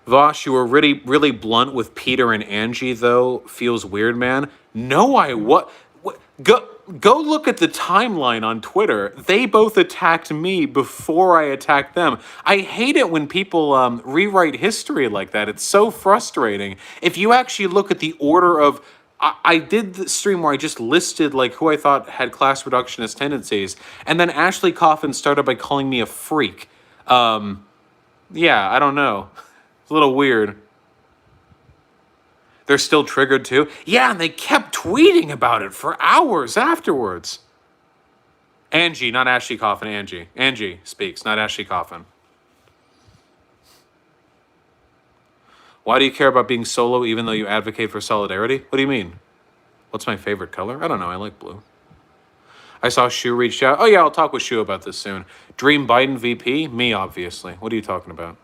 Vosh, you were really, really blunt with Peter and Angie, though. Feels weird, man. No, what? Go look at the timeline on Twitter. They both attacked me before I attacked them. I hate it when people rewrite history like that. It's so frustrating. If you actually look at the order of... I did the stream where I just listed like who I thought had class reductionist tendencies, and then Ashley Coffin started by calling me a freak. Yeah, I don't know. It's a little weird. They're still triggered too? Yeah, and they kept tweeting about it for hours afterwards. Angie, not Ashley Coffin, Angie. Angie Speaks, not Ashley Coffin. Why do you care about being solo even though you advocate for solidarity? What do you mean? What's my favorite color? I don't know, I like blue. I saw Shu reached out. Oh yeah, I'll talk with Shu about this soon. Dream Biden VP? Me, obviously. What are you talking about?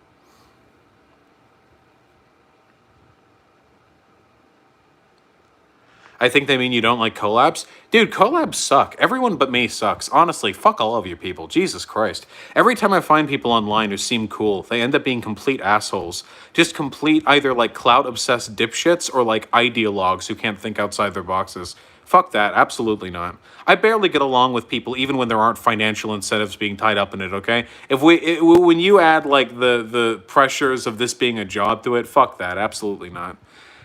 I think they mean you don't like collabs. Dude, collabs suck. Everyone but me sucks. Honestly, fuck all of you people. Jesus Christ. Every time I find people online who seem cool, they end up being complete assholes. Just complete either like clout-obsessed dipshits or like ideologues who can't think outside their boxes. Fuck that. Absolutely not. I barely get along with people even when there aren't financial incentives being tied up in it, okay? When you add like the pressures of this being a job to it, fuck that. Absolutely not.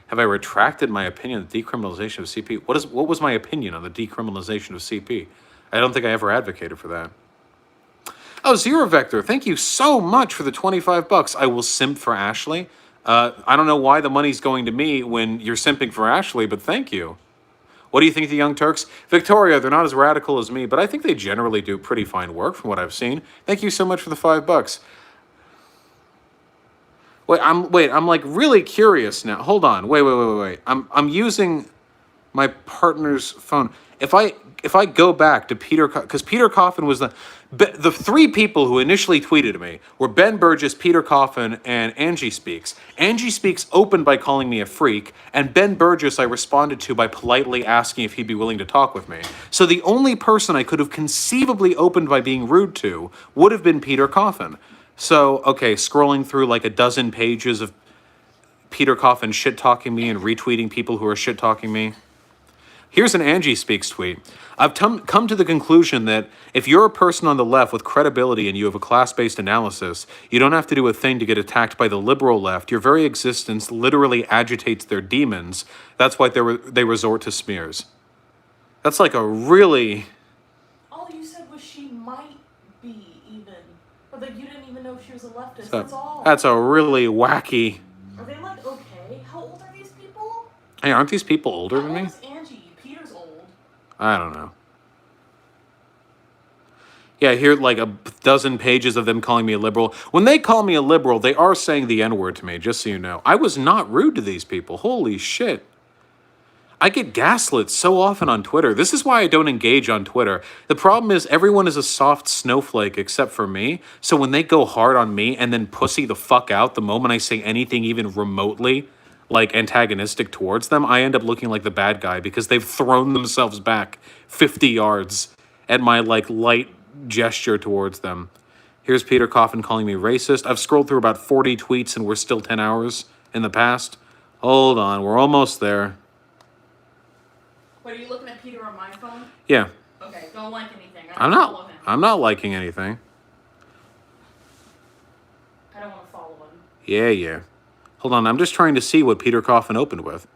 Have I retracted my opinion on the decriminalization of CP? What was my opinion on the decriminalization of CP? I don't think I ever advocated for that. Oh, Zero Vector, thank you so much for the $25. I will simp for Ashley. I don't know why the money's going to me when you're simping for Ashley, but thank you. What do you think of the Young Turks? Victoria, they're not as radical as me, but I think they generally do pretty fine work from what I've seen. Thank you so much for the $5. I'm like really curious now. Hold on. Wait. I'm using my partner's phone. If I go back to Peter, because Peter Coffin was the three people who initially tweeted to me were Ben Burgess, Peter Coffin, and Angie Speaks. Angie Speaks opened by calling me a freak, and Ben Burgess I responded to by politely asking if he'd be willing to talk with me. So the only person I could have conceivably opened by being rude to would have been Peter Coffin. So, okay, scrolling through like a dozen pages of Peter Coffin shit-talking me and retweeting people who are shit-talking me. Here's an Angie Speaks tweet. I've come to the conclusion that if you're a person on the left with credibility and you have a class-based analysis, you don't have to do a thing to get attacked by the liberal left. Your very existence literally agitates their demons. That's why they resort to smears. That's like a really... All you said was she might be even. Or like you didn't even know she was a leftist. That's all. That's a really wacky... Are they like okay? How old are these people? Hey, aren't these people older than me? How old is Angie? Peter's old. I don't know. Yeah, here like a dozen pages of them calling me a liberal. When they call me a liberal, they are saying the N-word to me, just so you know. I was not rude to these people. Holy shit. I get gaslit so often on Twitter. This is why I don't engage on Twitter. The problem is everyone is a soft snowflake except for me. So when they go hard on me and then pussy the fuck out the moment I say anything even remotely like antagonistic towards them, I end up looking like the bad guy because they've thrown themselves back 50 yards at my like light gesture towards them. Here's Peter Coffin calling me racist. I've scrolled through about 40 tweets and we're still 10 hours in the past. Hold on, we're almost there. Wait, are you looking at Peter on my phone? Yeah. Okay, don't like anything. I'm not liking anything. I don't want to follow him. Yeah. Hold on, I'm just trying to see what Peter Coffin opened with.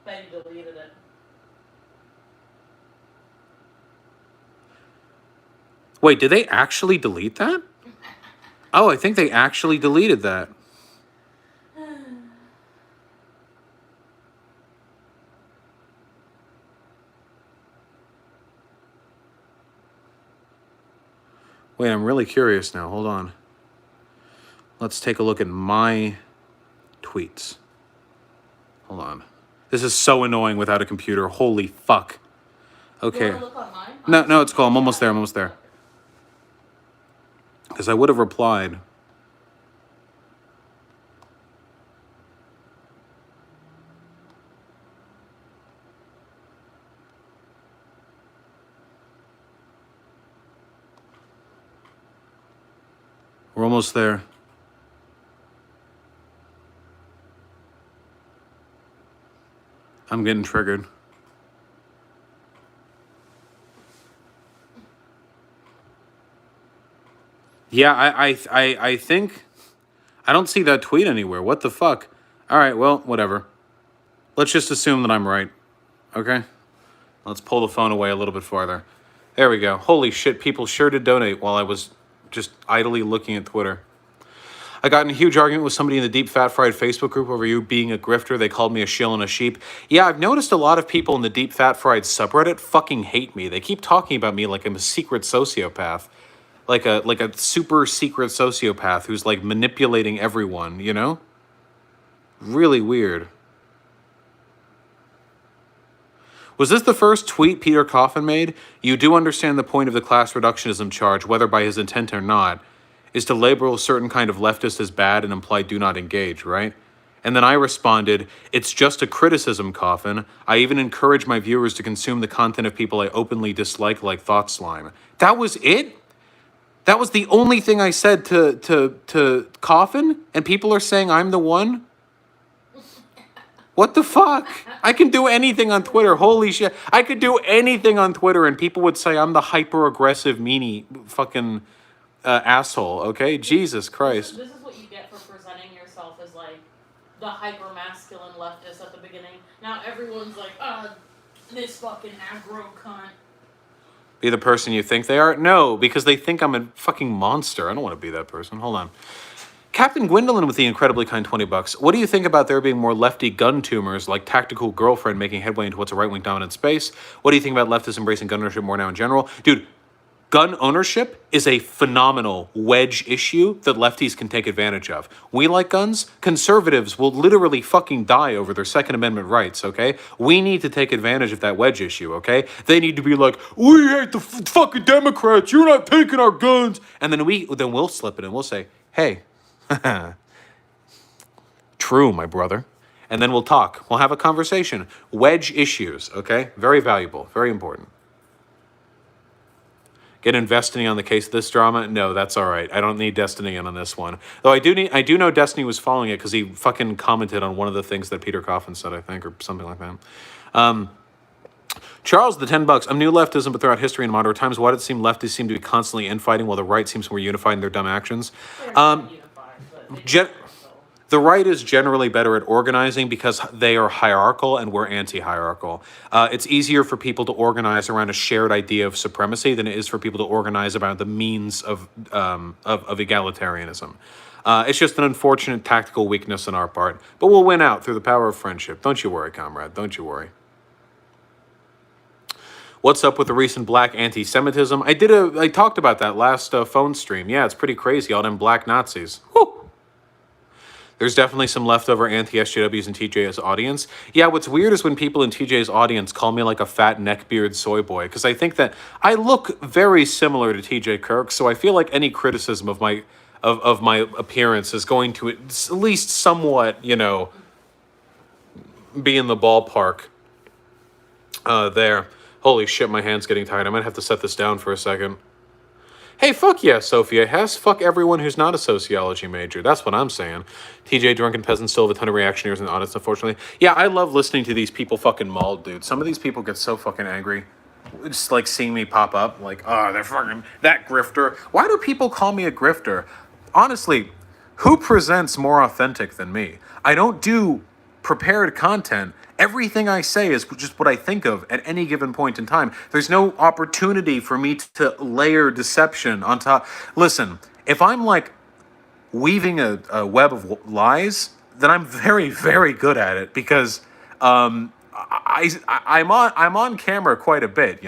Bet you deleted it. Wait, did they actually delete that? Oh, I think they actually deleted that. Wait, I'm really curious now. Hold on. Let's take a look at my tweets. Hold on. This is so annoying without a computer. Holy fuck. Okay. You want to look on mine? No, it's cool. I'm almost there. Because I would have replied. We're almost there. I'm getting triggered. Yeah, I think I don't see that tweet anywhere. What the fuck? All right, well, whatever. Let's just assume that I'm right. Okay? Let's pull the phone away a little bit farther. There we go. Holy shit, people sure did donate while I was just idly looking at Twitter. I got in a huge argument with somebody in the Deep Fat Fried Facebook group over you being a grifter. They called me a shill and a sheep. Yeah, I've noticed a lot of people in the Deep Fat Fried subreddit fucking hate me. They keep talking about me like I'm a secret sociopath. Like a super secret sociopath who's like manipulating everyone, you know? Really weird. Was this the first tweet Peter Coffin made? You do understand the point of the class reductionism charge, whether by his intent or not, is to label a certain kind of leftist as bad and imply do not engage, right? And then I responded, it's just a criticism, Coffin. I even encourage my viewers to consume the content of people I openly dislike like Thought Slime. That was it? That was the only thing I said to Coffin? And people are saying I'm the one? What the fuck? I can do anything on Twitter. Holy shit. I could do anything on Twitter and people would say I'm the hyper-aggressive, meanie fucking asshole, okay? Jesus Christ. This is what you get for presenting yourself as, like, the hyper-masculine leftist at the beginning. Now everyone's like, this fucking aggro cunt. Be the person you think they are? No, because they think I'm a fucking monster. I don't want to be that person. Hold on. Captain Gwendolyn with the incredibly kind $20. What do you think about there being more lefty gun tumors like Tactical Girlfriend making headway into what's a right-wing dominant space? What do you think about leftists embracing gun ownership more now in general? Dude, gun ownership is a phenomenal wedge issue that lefties can take advantage of. We like guns. Conservatives will literally fucking die over their Second Amendment rights, okay? We need to take advantage of that wedge issue, okay? They need to be like, we hate the fucking Democrats. You're not taking our guns. And then we'll slip it and we'll say, hey, true, my brother. And then we'll talk. We'll have a conversation. Wedge issues, okay? Very valuable, very important. Get Destiny on the case of this drama? No, that's all right. I don't need Destiny in on this one. Though I do know Destiny was following it because he fucking commented on one of the things that Peter Coffin said, I think, or something like that. Charles, the $10. I'm new leftism, but throughout history and modern times, why did it seem leftists seem to be constantly infighting while the right seems more unified in their dumb actions? The right is generally better at organizing because they are hierarchical and we're anti-hierarchical. It's easier for people to organize around a shared idea of supremacy than it is for people to organize about the means of egalitarianism. It's just an unfortunate tactical weakness on our part, but we'll win out through the power of friendship. Don't you worry, comrade. Don't you worry. What's up with the recent black anti-Semitism? I talked about that last phone stream. Yeah, it's pretty crazy. All them black Nazis. Whew. There's definitely some leftover anti-SJWs in TJ's audience. Yeah, what's weird is when people in TJ's audience call me like a fat neckbeard soy boy, because I think that I look very similar to TJ Kirk, so I feel like any criticism of my appearance is going to at least somewhat, be in the ballpark there. Holy shit, my hand's getting tired. I might have to set this down for a second. Hey, fuck yeah, Sophia Hess. Fuck everyone who's not a sociology major. That's what I'm saying. TJ, Drunken Peasant, still have a ton of reactionaries in the audience, unfortunately. Yeah, I love listening to these people fucking mauled, dude. Some of these people get so fucking angry. Just like seeing me pop up. Like, oh, they're fucking that grifter. Why do people call me a grifter? Honestly, who presents more authentic than me? I don't do prepared content. Everything I say is just what I think of at any given point in time. There's no opportunity for me to layer deception on top. Listen, if I'm like weaving a web of lies, then I'm very, very good at it because I'm on camera quite a bit,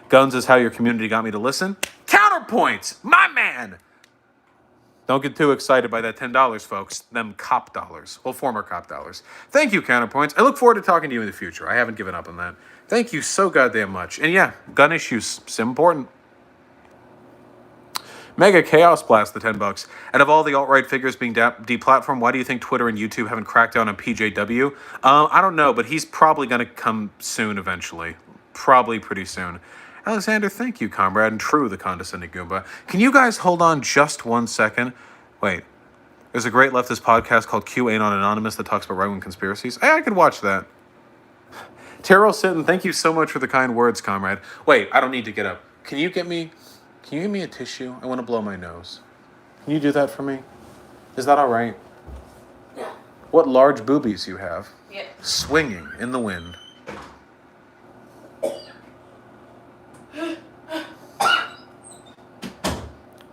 Guns is how your community got me to listen. Counterpoints, my man. Don't get too excited by that $10, folks. Them cop dollars. Well, former cop dollars. Thank you, Counterpoints. I look forward to talking to you in the future. I haven't given up on that. Thank you so goddamn much. And yeah, gun issues, it's important. Mega Chaos Blast, the $10. And of all the alt-right figures being deplatformed, why do you think Twitter and YouTube haven't cracked down on PJW? I don't know, but he's probably going to come soon eventually. Probably pretty soon. Alexander, thank you, comrade, and True, the condescending Goomba. Can you guys hold on just 1 second? Wait. There's a great leftist podcast called QAnon Anonymous that talks about right-wing conspiracies. Hey, I could watch that. Terrell Sitton, thank you so much for the kind words, comrade. Wait, I don't need to get up. Can you give me a tissue? I want to blow my nose. Can you do that for me? Is that all right? Yeah. What large boobies you have. Yeah. Swinging in the wind.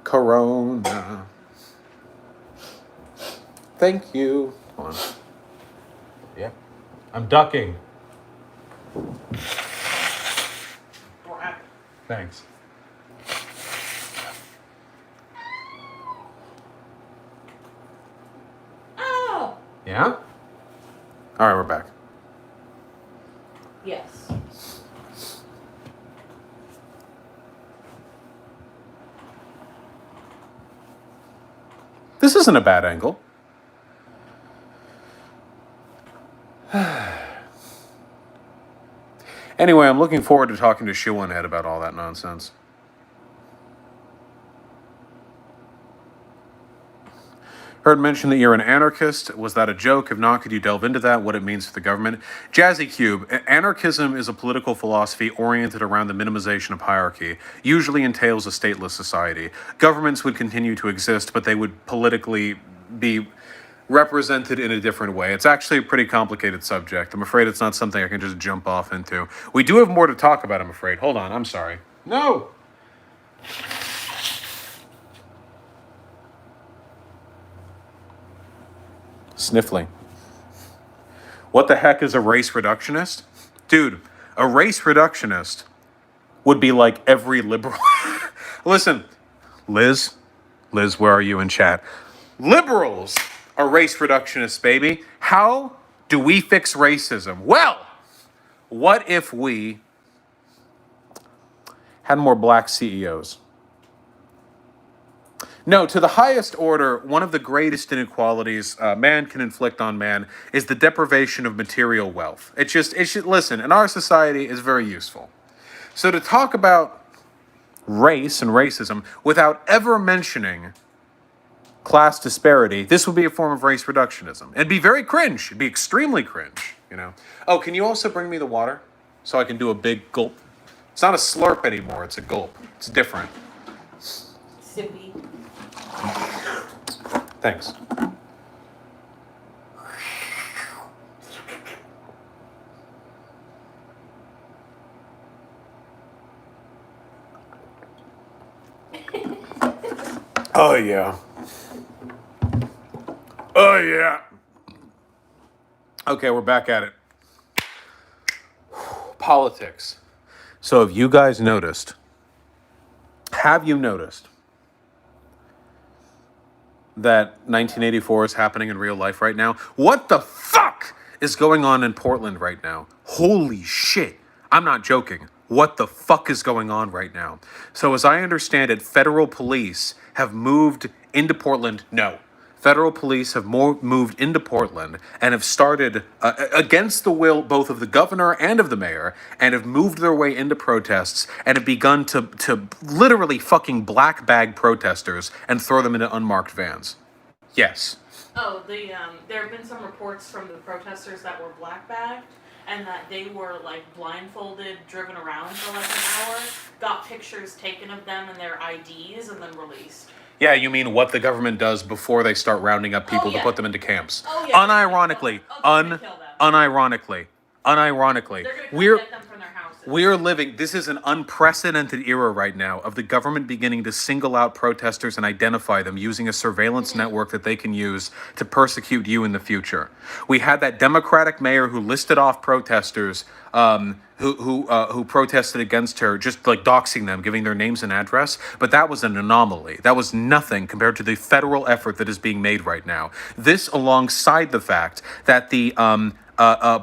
Corona. Thank you. Hold on. Yeah. I'm ducking. Thanks. Oh! Yeah? All right, we're back. Yes. This isn't a bad angle. Anyway, I'm looking forward to talking to Shoeonhead about all that nonsense. Heard mention that you're an anarchist. Was that a joke? If not, could you delve into that, what it means for the government? Jazzy Cube, anarchism is a political philosophy oriented around the minimization of hierarchy, usually entails a stateless society. Governments would continue to exist, but they would politically be represented in a different way. It's actually a pretty complicated subject. I'm afraid it's not something I can just jump off into. We do have more to talk about, I'm afraid. Hold on, I'm sorry. No! Sniffling. What the heck is a race reductionist? Dude, a race reductionist would be like every liberal. Listen, Liz, where are you in chat? Liberals are race reductionists, baby. How do we fix racism? Well, what if we had more black CEOs? No, to the highest order, one of the greatest inequalities man can inflict on man is the deprivation of material wealth. It should, listen, in our society, is very useful. So to talk about race and racism without ever mentioning class disparity, this would be a form of race reductionism. It'd be very cringe. It'd be extremely cringe, Oh, can you also bring me the water so I can do a big gulp? It's not a slurp anymore. It's a gulp. It's different. Sippy. Thanks. Oh, yeah. Oh, yeah. Okay, we're back at it. Politics. So have you guys noticed? Have you noticed that 1984 is happening in real life right now? What the fuck is going on in Portland right now? Holy shit. I'm not joking. What the fuck is going on right now? So, as I understand it, federal police have moved into Portland. No. Federal police have moved into Portland and have started, against the will both of the governor and of the mayor, and have moved their way into protests and have begun to literally fucking black bag protesters and throw them into unmarked vans. Yes. Oh, there have been some reports from the protesters that were black bagged and that they were like blindfolded, driven around for like an hour, got pictures taken of them and their IDs, and then released. Yeah, you mean what the government does before they start rounding up people Oh, yeah. to put them into camps? Oh, yeah, Unironically, they're gonna kill them. unironically, They're gonna come get them from their houses. we're living, this is an unprecedented era right now of the government beginning to single out protesters and identify them using a surveillance network that they can use to persecute you in the future. We had that Democratic mayor who listed off protesters who protested against her, just like doxing them, giving their names and address. But that was an anomaly. That was nothing compared to the federal effort that is being made right now. This alongside the fact that the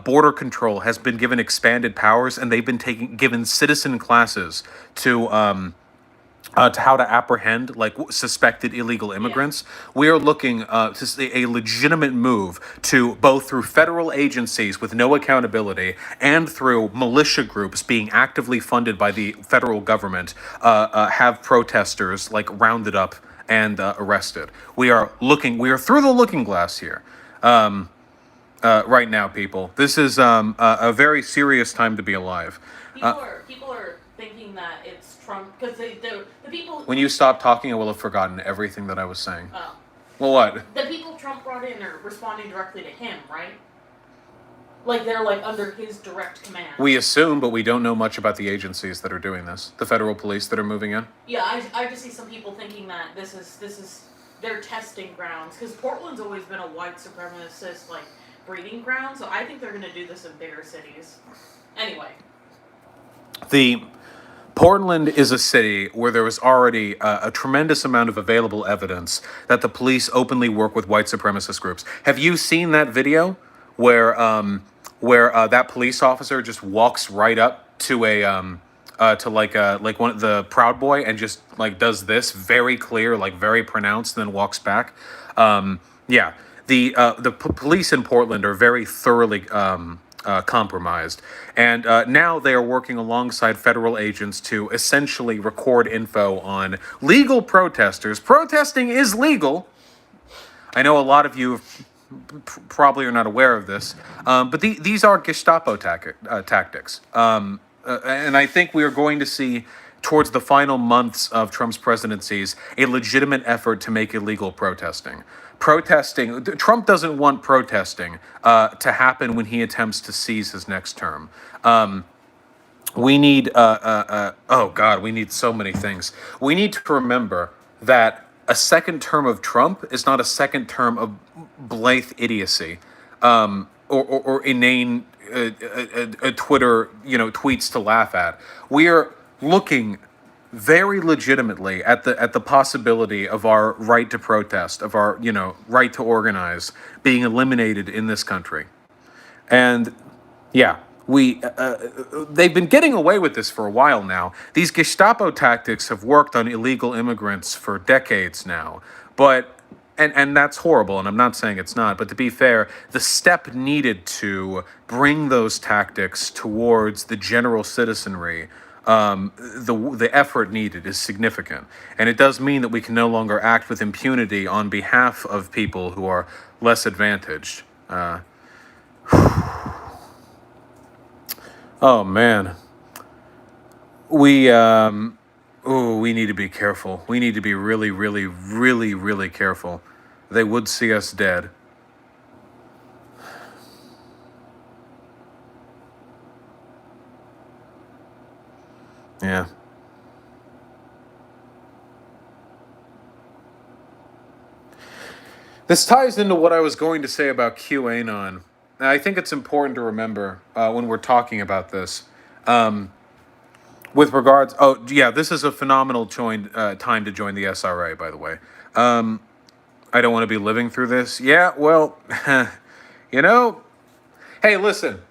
border control has been given expanded powers, and they've been given citizen classes to how to apprehend like suspected illegal immigrants. We are looking to see a legitimate move to both through federal agencies with no accountability and through militia groups being actively funded by the federal government have protesters like rounded up and arrested. We are through the looking glass here. Right now, people. This is a very serious time to be alive. People are thinking that it's Trump because the people. When you stop talking, I will have forgotten everything that I was saying. Oh. Well, what? The people Trump brought in are responding directly to him, right? Like they're like under his direct command. We assume, but we don't know much about the agencies that are doing this. The federal police that are moving in. Yeah, I just see some people thinking that this is their testing grounds because Portland's always been a white supremacist like breeding ground, so I think they're gonna do this in bigger cities. Anyway. The Portland is a city where there was already a tremendous amount of available evidence that the police openly work with white supremacist groups. Have you seen that video where that police officer just walks right up to a like one of the Proud Boy and just like does this very clear, like very pronounced, and then walks back? Yeah. The police in Portland are very thoroughly compromised, and now they are working alongside federal agents to essentially record info on legal protesters. Protesting is legal. I know a lot of you probably are not aware of this, but these are Gestapo tactics. And I think we are going to see, towards the final months of Trump's presidencies, a legitimate effort to make illegal protesting. Trump doesn't want protesting to happen when he attempts to seize his next term. We need, oh God, we need so many things. We need to remember that a second term of Trump is not a second term of Blythe idiocy, or inane Twitter, tweets to laugh at. We are looking very legitimately at the possibility of our right to protest, of our right to organize being eliminated in this country. And yeah, they've been getting away with this for a while now. These Gestapo tactics have worked on illegal immigrants for decades now, but and that's horrible, and I'm not saying it's not, but to be fair, the step needed to bring those tactics towards the general citizenry, the effort needed is significant. And it does mean that we can no longer act with impunity on behalf of people who are less advantaged. Oh man, we need to be careful. We need to be really, really, really, really careful. They would see us dead. Yeah. This ties into what I was going to say about QAnon. Now, I think it's important to remember when we're talking about this. With regards, oh yeah, this is a phenomenal time to join the SRA. By the way, I don't want to be living through this. Yeah, well, you know, hey, listen.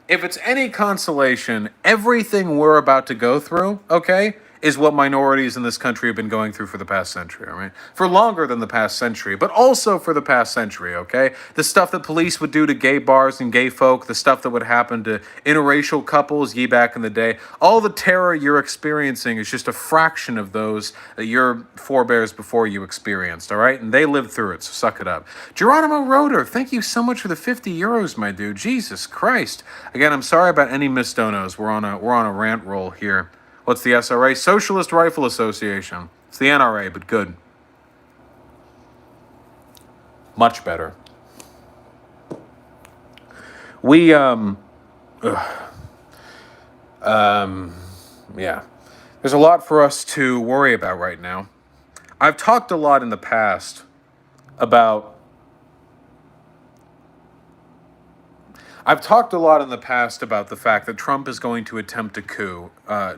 If it's any consolation, everything we're about to go through, okay, is what minorities in this country have been going through for the past century, all right? For longer than the past century, but also for the past century, okay? The stuff that police would do to gay bars and gay folk, the stuff that would happen to interracial couples ye back in the day, all the terror you're experiencing is just a fraction of those that your forebears before you experienced, all right? And they lived through it, so suck it up. Geronimo Roeder, thank you so much for the 50 euros, my dude. Jesus Christ. Again, I'm sorry about any misdonos. We're on a rant roll here. What's the SRA? Socialist Rifle Association. It's the NRA, but good. Much better. We yeah. There's a lot for us to worry about right now. I've talked a lot in the past about the fact that Trump is going to attempt a coup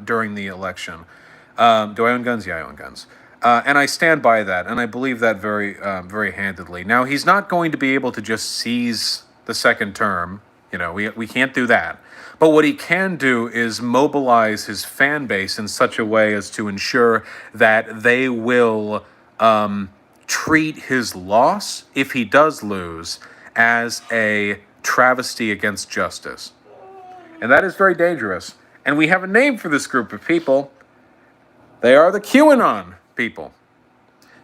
during the election. Do I own guns? Yeah, I own guns. And I stand by that, and I believe that very handedly. Now, he's not going to be able to just seize the second term. You know, we can't do that. But what he can do is mobilize his fan base in such a way as to ensure that they will treat his loss, if he does lose, as a travesty against justice. And that is very dangerous. And we have a name for this group of people. They are the QAnon people.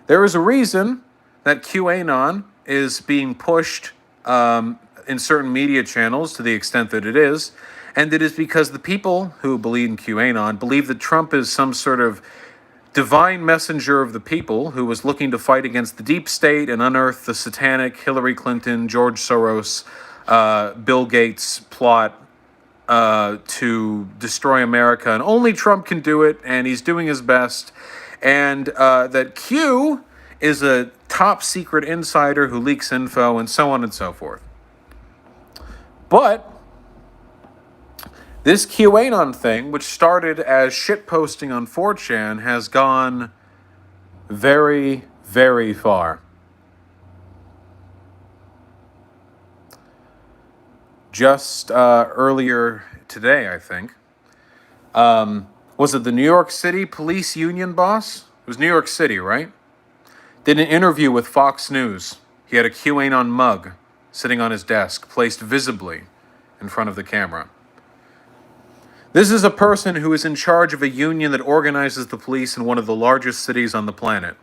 There is a reason that QAnon is being pushed in certain media channels to the extent that it is, and it is because the people who believe in QAnon believe that Trump is some sort of divine messenger of the people who was looking to fight against the deep state and unearth the satanic Hillary Clinton, George Soros, Bill Gates plot to destroy America, and only Trump can do it, and he's doing his best, and that Q is a top secret insider who leaks info, and so on and so forth. But this QAnon thing, which started as shitposting on 4chan, has gone very, very far. Just earlier today, I think, was it the New York City Police Union boss? It was New York City, right? Did an interview with Fox News. He had a QAnon mug sitting on his desk, placed visibly in front of the camera. This is a person who is in charge of a union that organizes the police in one of the largest cities on the planet.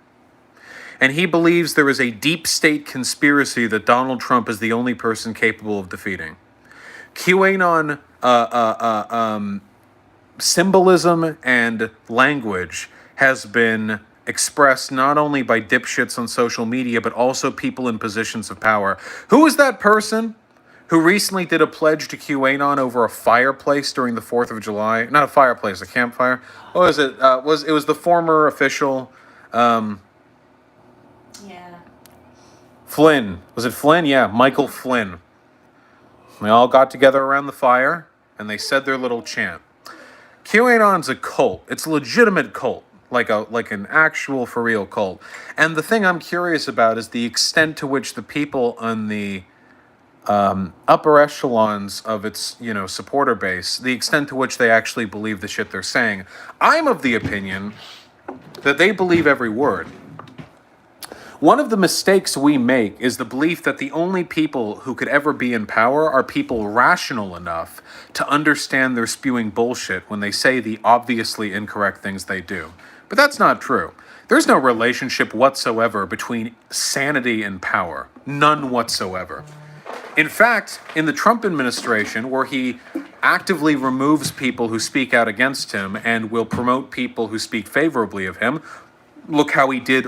And he believes there is a deep state conspiracy that Donald Trump is the only person capable of defeating. QAnon symbolism and language has been expressed not only by dipshits on social media, but also people in positions of power. Who is that person who recently did a pledge to QAnon over a fireplace during the 4th of July? Not a fireplace, a campfire. What was it? It was the former official, Yeah. Flynn. Was it Flynn? Yeah, Michael Flynn. They all got together around the fire, and they said their little chant. QAnon's a cult. It's a legitimate cult, like an actual for real cult. And the thing I'm curious about is the extent to which the people on the upper echelons of its, supporter base, the extent to which they actually believe the shit they're saying. I'm of the opinion that they believe every word. One of the mistakes we make is the belief that the only people who could ever be in power are people rational enough to understand they're spewing bullshit when they say the obviously incorrect things they do. But that's not true. There's no relationship whatsoever between sanity and power. None whatsoever. In fact, in the Trump administration, where he actively removes people who speak out against him and will promote people who speak favorably of him, look how he did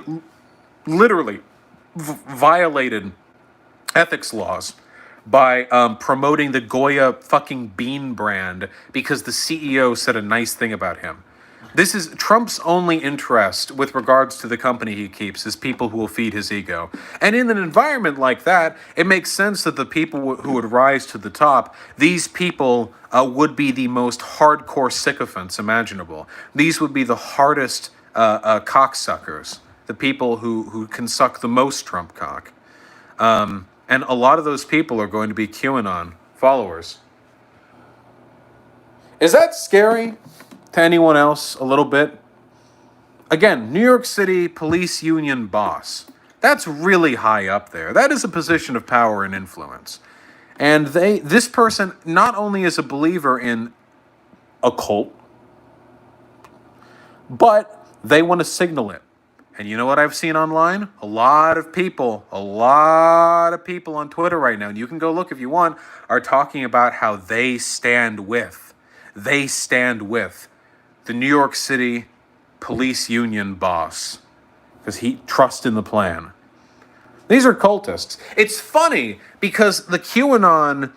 literally violated ethics laws by promoting the Goya fucking bean brand because the CEO said a nice thing about him. This is Trump's only interest with regards to the company he keeps is people who will feed his ego. And in an environment like that, it makes sense that the people who would rise to the top, these people would be the most hardcore sycophants imaginable. These would be the hardest cocksuckers, the people who can suck the most Trump cock. And a lot of those people are going to be QAnon followers. Is that scary to anyone else a little bit? Again, New York City police union boss. That's really high up there. That is a position of power and influence. And this person not only is a believer in a cult, but they want to signal it. And you know what I've seen online? A lot of people on Twitter right now, and you can go look if you want, are talking about how they stand with the New York City police union boss because he trusts in the plan. These are cultists. It's funny because the QAnon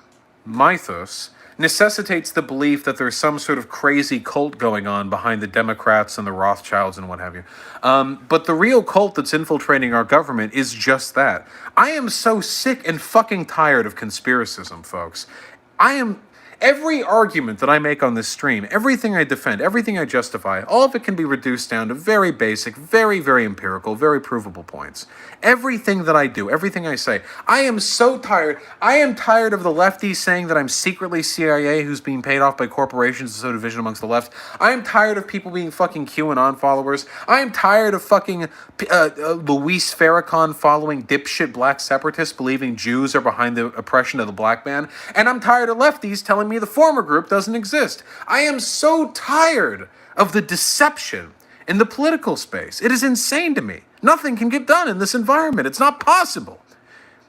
mythos necessitates the belief that there's some sort of crazy cult going on behind the Democrats and the Rothschilds and what have you. But the real cult that's infiltrating our government is just that. I am so sick and fucking tired of conspiracism, folks. Every argument that I make on this stream, everything I defend, everything I justify, all of it can be reduced down to very basic, very, very empirical, very provable points. Everything that I do, everything I say, I am so tired. I am tired of the lefties saying that I'm secretly CIA who's being paid off by corporations to sow division amongst the left. I am tired of people being fucking QAnon followers. I am tired of fucking Luis Farrakhan following dipshit black separatists believing Jews are behind the oppression of the black man. And I'm tired of lefties telling me the former group doesn't exist. I am so tired of the deception in the political space. It is insane to me. Nothing can get done in this environment. It's not possible.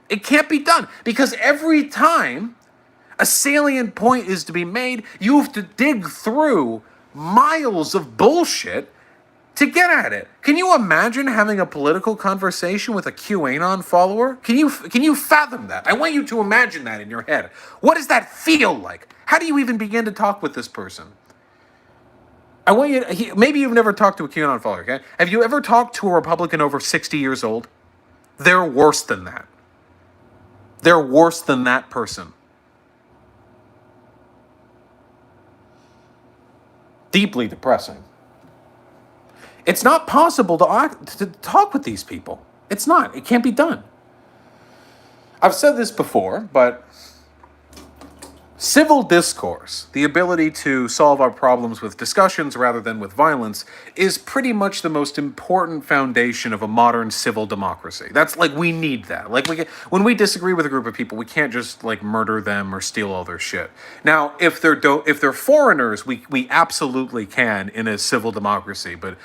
It can't be done because every time a salient point is to be made, you have to dig through miles of bullshit to get at it. Can you imagine having a political conversation with a QAnon follower? Can you fathom that? I want you to imagine that in your head. What does that feel like? How do you even begin to talk with this person? I want you maybe you've never talked to a QAnon follower, okay? Have you ever talked to a Republican over 60 years old? They're worse than that. They're worse than that person. Deeply depressing. It's not possible to talk with these people. It's not. It can't be done. I've said this before, but civil discourse, the ability to solve our problems with discussions rather than with violence, is pretty much the most important foundation of a modern civil democracy. That's like, we need that. Like, when we disagree with a group of people, we can't just like murder them or steal all their shit. Now, if they're foreigners, we absolutely can in a civil democracy, but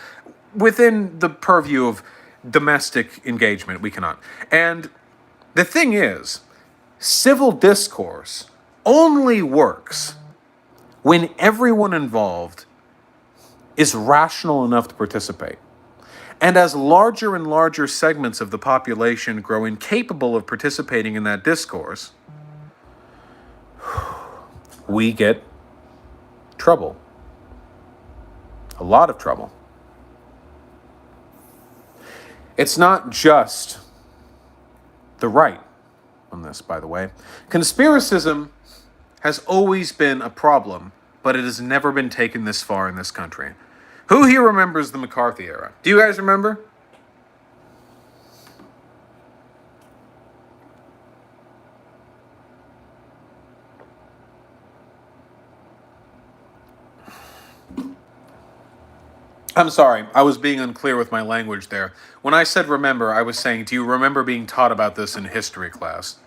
within the purview of domestic engagement, we cannot. And the thing is, civil discourse only works when everyone involved is rational enough to participate. And as larger and larger segments of the population grow incapable of participating in that discourse, we get trouble. A lot of trouble. It's not just the right on this, by the way. Conspiracism has always been a problem, but it has never been taken this far in this country. Who here remembers the McCarthy era? Do you guys remember? I'm sorry, I was being unclear with my language there. When I said remember, I was saying, do you remember being taught about this in history class?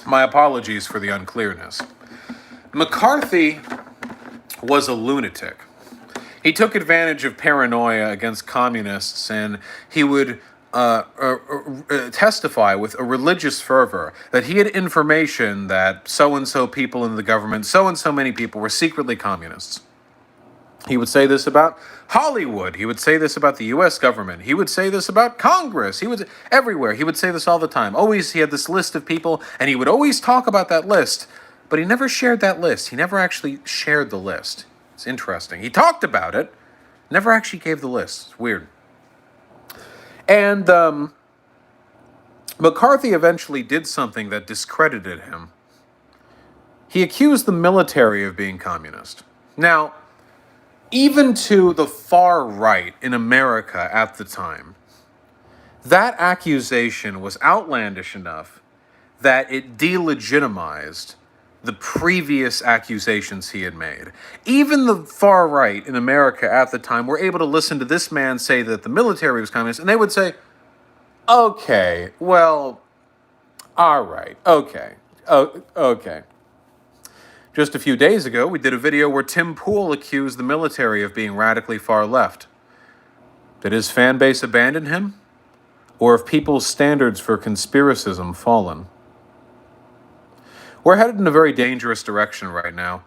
My apologies for the unclearness. McCarthy was a lunatic. He took advantage of paranoia against communists, and he would testify with a religious fervor that he had information that so-and-so people in the government, so-and-so many people were secretly communists. He would say this about Hollywood. He would say this about the U.S. government. He would say this about Congress. He would everywhere. He would say this all the time. Always, he had this list of people, and he would always talk about that list, but he never shared that list. He never actually shared the list. It's interesting. He talked about it, Never actually gave the list. It's weird. And McCarthy eventually did something that discredited him. He accused the military of being communist. Now, even to the far right in America at the time, that accusation was outlandish enough that it delegitimized the previous accusations he had made. Even the far right in America at the time were able to listen to this man say that the military was communist, and they would say, okay, well, all right, okay, okay. Just a few days ago, we did a video where Tim Pool accused the military of being radically far left. Did his fan base abandon him? Or have people's standards for conspiracism fallen? We're headed in a very dangerous direction right now.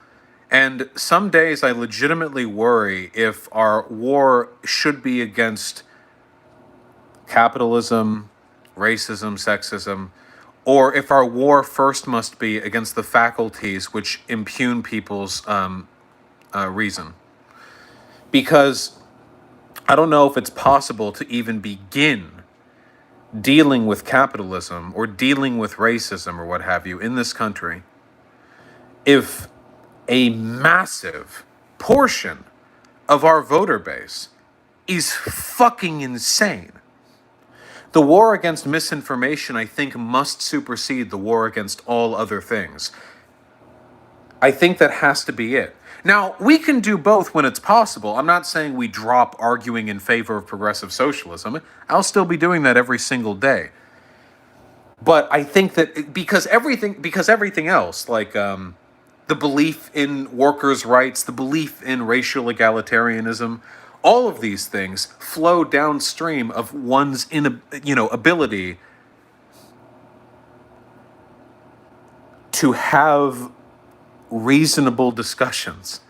And some days I legitimately worry if our war should be against capitalism, racism, sexism, or if our war first must be against the faculties which impugn people's reason. Because I don't know if it's possible to even begin dealing with capitalism or dealing with racism or what have you in this country if a massive portion of our voter base is fucking insane. The war against misinformation, I think, must supersede the war against all other things. I think that has to be it. Now, we can do both when it's possible. I'm not saying we drop arguing in favor of progressive socialism. I'll still be doing that every single day. But I think that because everything else, like the belief in workers' rights, the belief in racial egalitarianism, all of these things flow downstream of one's ability to have reasonable discussions.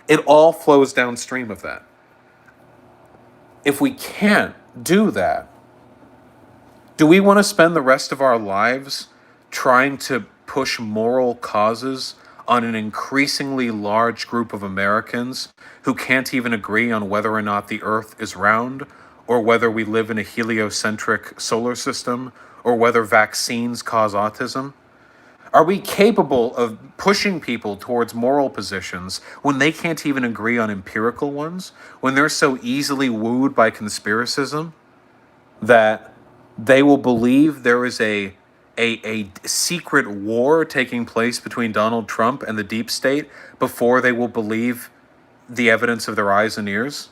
It all flows downstream of that. If we can't do that, do we want to spend the rest of our lives trying to push moral causes on an increasingly large group of Americans who can't even agree on whether or not the Earth is round, or whether we live in a heliocentric solar system, or whether vaccines cause autism? Are we capable of pushing people towards moral positions when they can't even agree on empirical ones? When they're so easily wooed by conspiracism that they will believe there is a secret war taking place between Donald Trump and the deep state before they will believe the evidence of their eyes and ears?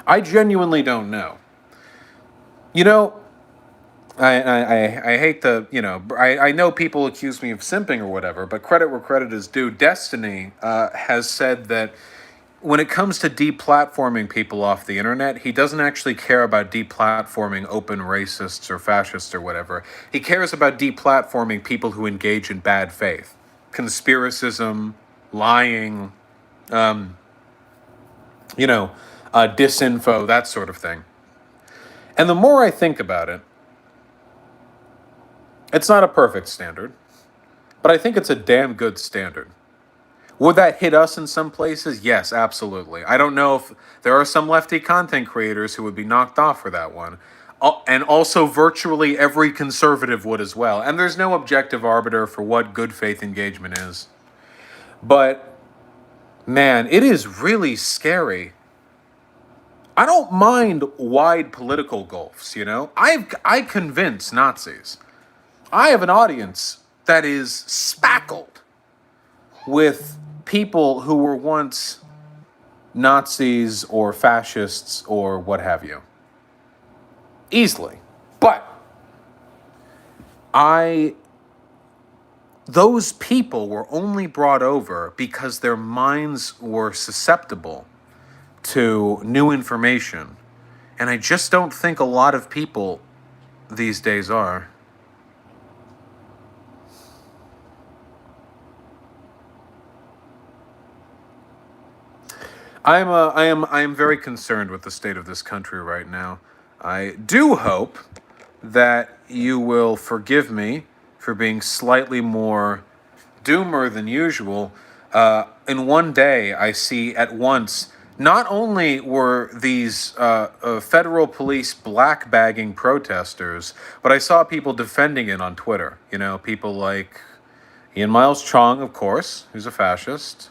I genuinely don't know. You know, I hate the, I know people accuse me of simping or whatever, but credit where credit is due. Destiny has said that when it comes to deplatforming people off the internet, he doesn't actually care about deplatforming open racists or fascists or whatever. He cares about deplatforming people who engage in bad faith, conspiracism, lying, disinfo, that sort of thing. And the more I think about it, it's not a perfect standard, but I think it's a damn good standard. Would that hit us in some places? Yes, absolutely. I don't know if there are some lefty content creators who would be knocked off for that one. And also virtually every conservative would as well. And there's no objective arbiter for what good faith engagement is. But, man, it is really scary. I don't mind wide political gulfs, I convince Nazis. I have an audience that is spackled with people who were once Nazis or fascists or what have you. Easily. But those people were only brought over because their minds were susceptible to new information. And I just don't think a lot of people these days are. I am very concerned with the state of this country right now. I do hope that you will forgive me for being slightly more doomer than usual, In one day, I see at once not only were these federal police blackbagging protesters, but I saw people defending it on Twitter. You know, people like Ian Miles Chong, of course, who's a fascist.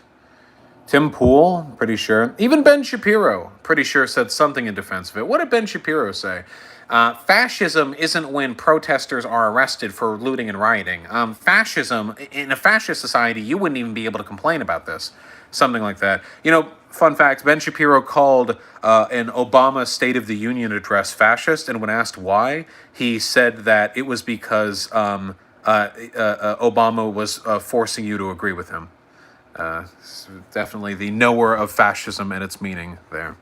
Tim Pool, pretty sure. Even Ben Shapiro, pretty sure, said something in defense of it. What did Ben Shapiro say? Fascism isn't when protesters are arrested for looting and rioting. Fascism, in a fascist society, you wouldn't even be able to complain about this. Something like that. You know, fun fact, Ben Shapiro called an Obama State of the Union address fascist, and when asked why, he said that it was because Obama was forcing you to agree with him. Definitely the knower of fascism and its meaning there.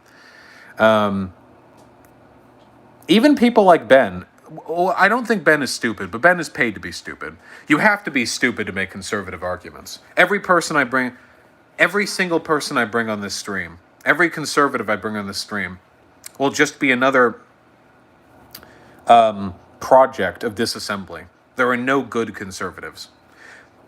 Even people like Ben, well, I don't think Ben is stupid, but Ben is paid to be stupid. You have to be stupid to make conservative arguments. Every single person I bring on this stream, every conservative I bring on this stream, will just be another project of disassembly. There are no good conservatives.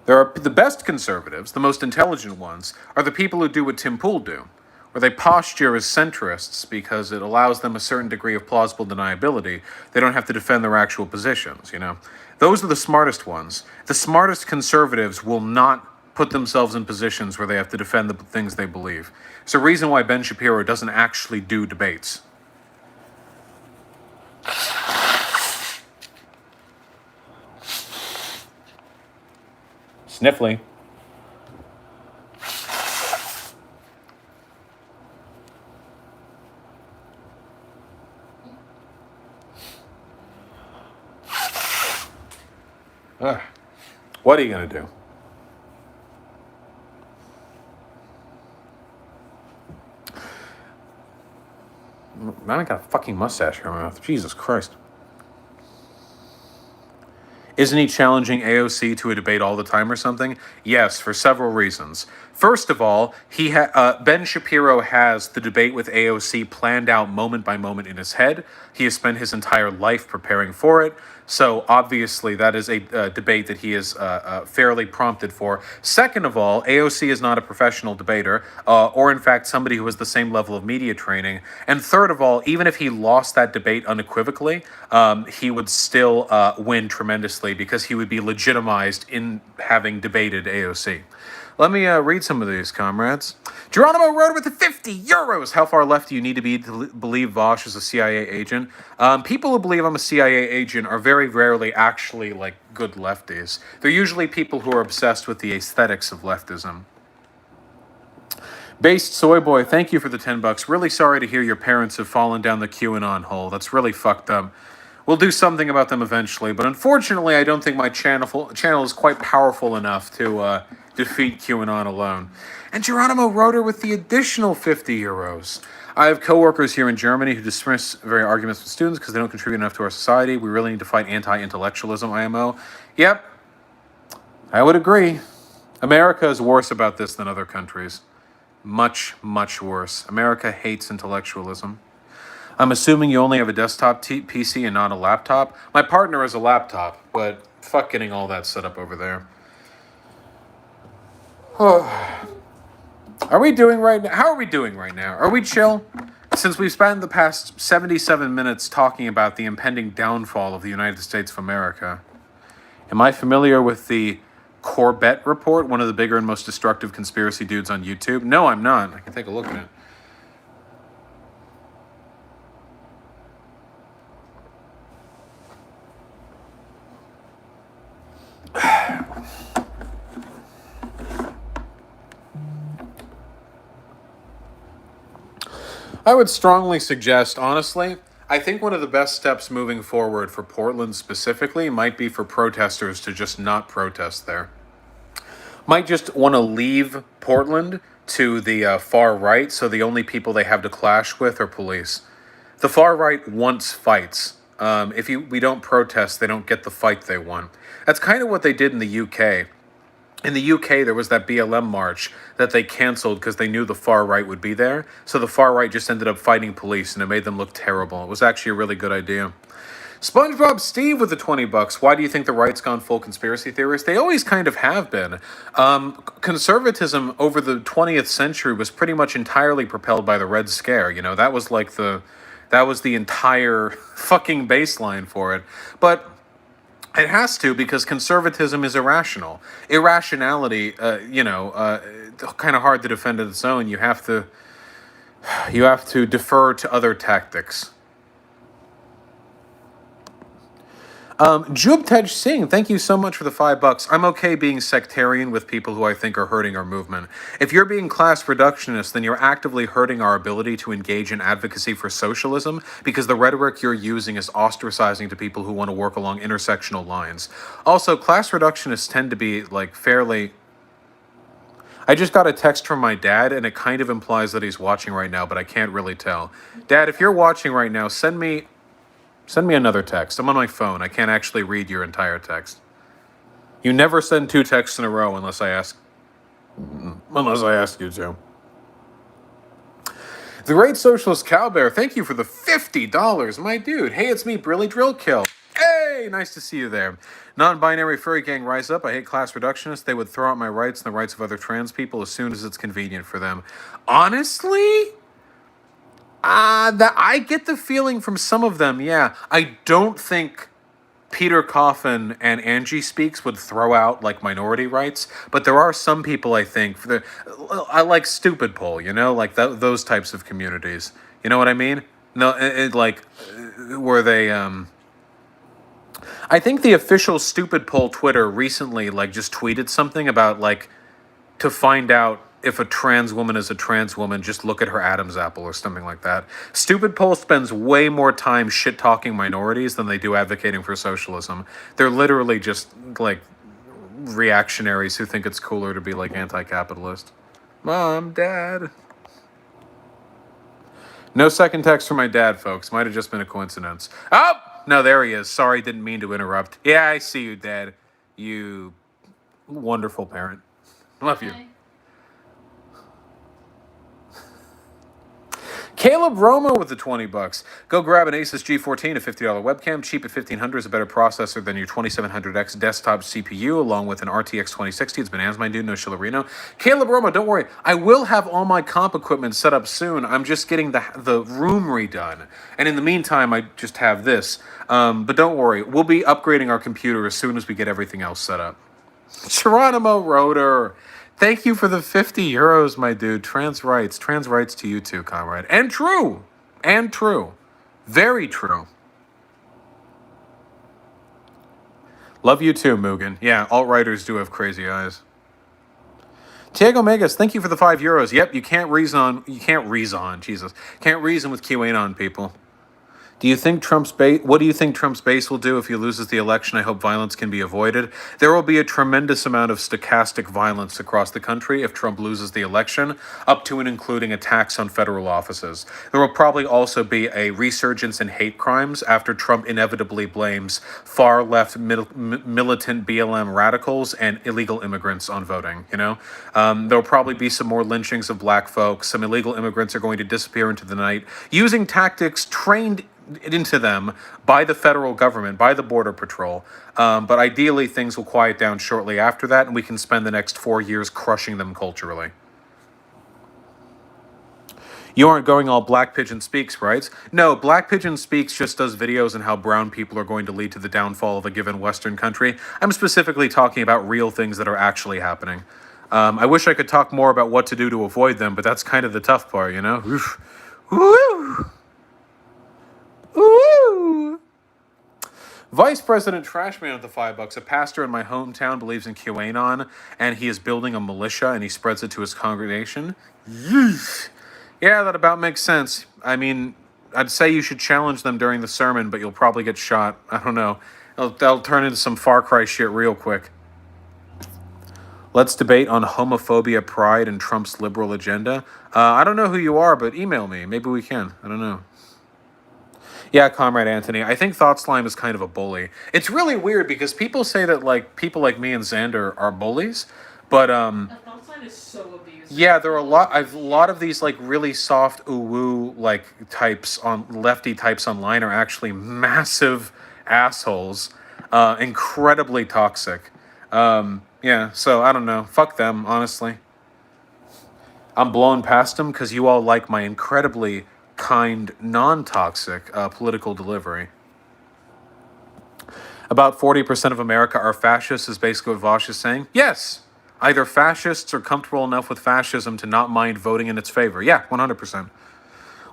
There are the best conservatives, the most intelligent ones, are the people who do what Tim Pool do, where they posture as centrists because it allows them a certain degree of plausible deniability. They don't have to defend their actual positions, you know. Those are the smartest ones. The smartest conservatives will not put themselves in positions where they have to defend the things they believe. It's a reason why Ben Shapiro doesn't actually do debates. Sniffly. What are you going to do? Man, I got a fucking mustache here in my mouth. Jesus Christ. Isn't he challenging AOC to a debate all the time or something? Yes, for several reasons. First of all, Ben Shapiro has the debate with AOC planned out moment by moment in his head. He has spent his entire life preparing for it. So obviously that is a debate that he is fairly prompted for. Second of all, AOC is not a professional debater, or in fact somebody who has the same level of media training. And third of all, even if he lost that debate unequivocally, he would still win tremendously because he would be legitimized in having debated AOC. Let me read some of these, comrades. Geronimo wrote with the 50 euros. How far left do you need to be to believe Vosh is a CIA agent? People who believe I'm a CIA agent are very rarely actually like good lefties. They're usually people who are obsessed with the aesthetics of leftism. Based Soy Boy, thank you for the $10. Really sorry to hear your parents have fallen down the QAnon hole. That's really fucked up. We'll do something about them eventually, but unfortunately, I don't think my channel is quite powerful enough to defeat QAnon alone. And Geronimo wrote her with the additional 50 euros. I have coworkers here in Germany who dismiss very arguments with students because they don't contribute enough to our society. We really need to fight anti-intellectualism, IMO. Yep, I would agree. America is worse about this than other countries. Much, much worse. America hates intellectualism. I'm assuming you only have a desktop PC and not a laptop. My partner has a laptop, but fuck getting all that set up over there. Are we doing right now? How are we doing right now? Are we chill? Since we've spent the past 77 minutes talking about the impending downfall of the United States of America, am I familiar with the Corbett Report, one of the bigger and most destructive conspiracy dudes on YouTube? No, I'm not. I can take a look at it. I would strongly suggest, honestly, I think one of the best steps moving forward for Portland specifically might be for protesters to just not protest there. Might just want to leave Portland to the far right, so the only people they have to clash with are police. The far right wants fights. If we don't protest, they don't get the fight they want. That's kind of what they did in the UK. In the UK, there was that BLM march that they canceled because they knew the far right would be there. So the far right just ended up fighting police, and it made them look terrible. It was actually a really good idea. SpongeBob Steve with the $20. Why do you think the right's gone full conspiracy theorist? They always kind of have been. Conservatism over the 20th century was pretty much entirely propelled by the Red Scare. You know, that was the entire fucking baseline for it. But it has to, because conservatism is irrational. Irrationality, kind of hard to defend on its own. You have to defer to other tactics. Jubtej Singh, thank you so much for the $5. I'm okay being sectarian with people who I think are hurting our movement. If you're being class reductionist, then you're actively hurting our ability to engage in advocacy for socialism, because the rhetoric you're using is ostracizing to people who want to work along intersectional lines. Also, class reductionists tend to be, like, fairly... I just got a text from my dad, and it kind of implies that he's watching right now, but I can't really tell. Dad, if you're watching right now, send me another text. I'm on my phone. I can't actually read your entire text. You never send 2 texts in a row unless I ask you to. The Great Socialist Cowbear, thank you for the $50, my dude. Hey, it's me, Brilly Drillkill. Hey, nice to see you there. Non-binary furry gang, rise up. I hate class reductionists. They would throw out my rights and the rights of other trans people as soon as it's convenient for them. Honestly? That I get the feeling from some of them, yeah. I don't think Peter Coffin and Angie Speaks would throw out, like, minority rights, but there are some people, I think, I like Stupid Poll, you know, like those types of communities. You know what I mean? No, where they, I think the official Stupid Poll Twitter recently, like, just tweeted something about, like, to find out if a trans woman is a trans woman, just look at her Adam's apple or something like that. Stupid Poll spends way more time shit-talking minorities than they do advocating for socialism. They're literally just, like, reactionaries who think it's cooler to be, like, anti-capitalist. Mom, Dad. No second text from my dad, folks. Might have just been a coincidence. Oh! No, there he is. Sorry, didn't mean to interrupt. Yeah, I see you, Dad. You wonderful parent. Love you. Caleb Roma with the $20. Go grab an Asus G14, a $50 webcam. Cheap at $1,500 is a better processor than your 2700X desktop CPU, along with an RTX 2060. It's bananas, my dude. No Shillerino. Caleb Roma, don't worry. I will have all my comp equipment set up soon. I'm just getting the room redone. And in the meantime, I just have this. But don't worry. We'll be upgrading our computer as soon as we get everything else set up. Geronimo Rotor. Thank you for the €50, my dude. Trans rights to you too, comrade. And true. Very true. Love you too, Mugen. Yeah, alt-righters do have crazy eyes. Tiago Megas, thank you for the €5. Yep, can't reason with QAnon people. What do you think Trump's base will do if he loses the election? I hope violence can be avoided. There will be a tremendous amount of stochastic violence across the country if Trump loses the election, up to and including attacks on federal offices. There will probably also be a resurgence in hate crimes after Trump inevitably blames far-left militant BLM radicals and illegal immigrants on voting, you know? There will probably be some more lynchings of black folks. Some illegal immigrants are going to disappear into the night, using tactics trained into them by the federal government, by the Border Patrol. But ideally, things will quiet down shortly after that, and we can spend the next 4 years crushing them culturally. You aren't going all Black Pigeon Speaks, right? No, Black Pigeon Speaks just does videos on how brown people are going to lead to the downfall of a given Western country. I'm specifically talking about real things that are actually happening. I wish I could talk more about what to do to avoid them, but that's kind of the tough part, you know? Oof. Woo! Ooh. Vice President Trashman with the $5. A pastor in my hometown believes in QAnon, and he is building a militia, and he spreads it to his congregation. Yeesh. Yeah, that about makes sense. I mean, I'd say you should challenge them during the sermon, but you'll probably get shot. I don't know. That'll turn into some Far Cry shit real quick. Let's debate on homophobia, pride, and Trump's liberal agenda. I don't know who you are, but email me. Maybe we can. I don't know. Yeah, Comrade Anthony, I think Thought Slime is kind of a bully. It's really weird because people say that, like, people like me and Xander are bullies, but Thought Slime is so abusive. yeah, there are a lot of these, like, really soft ooh-woo, like, lefty types online are actually massive assholes, incredibly toxic. Yeah, so I don't know. Fuck them, honestly. I'm blowing past them because you all like my incredibly kind, non-toxic political delivery. About 40% of America are fascists is basically what Vosh is saying. Yes. Either fascists are comfortable enough with fascism to not mind voting in its favor. Yeah, 100%.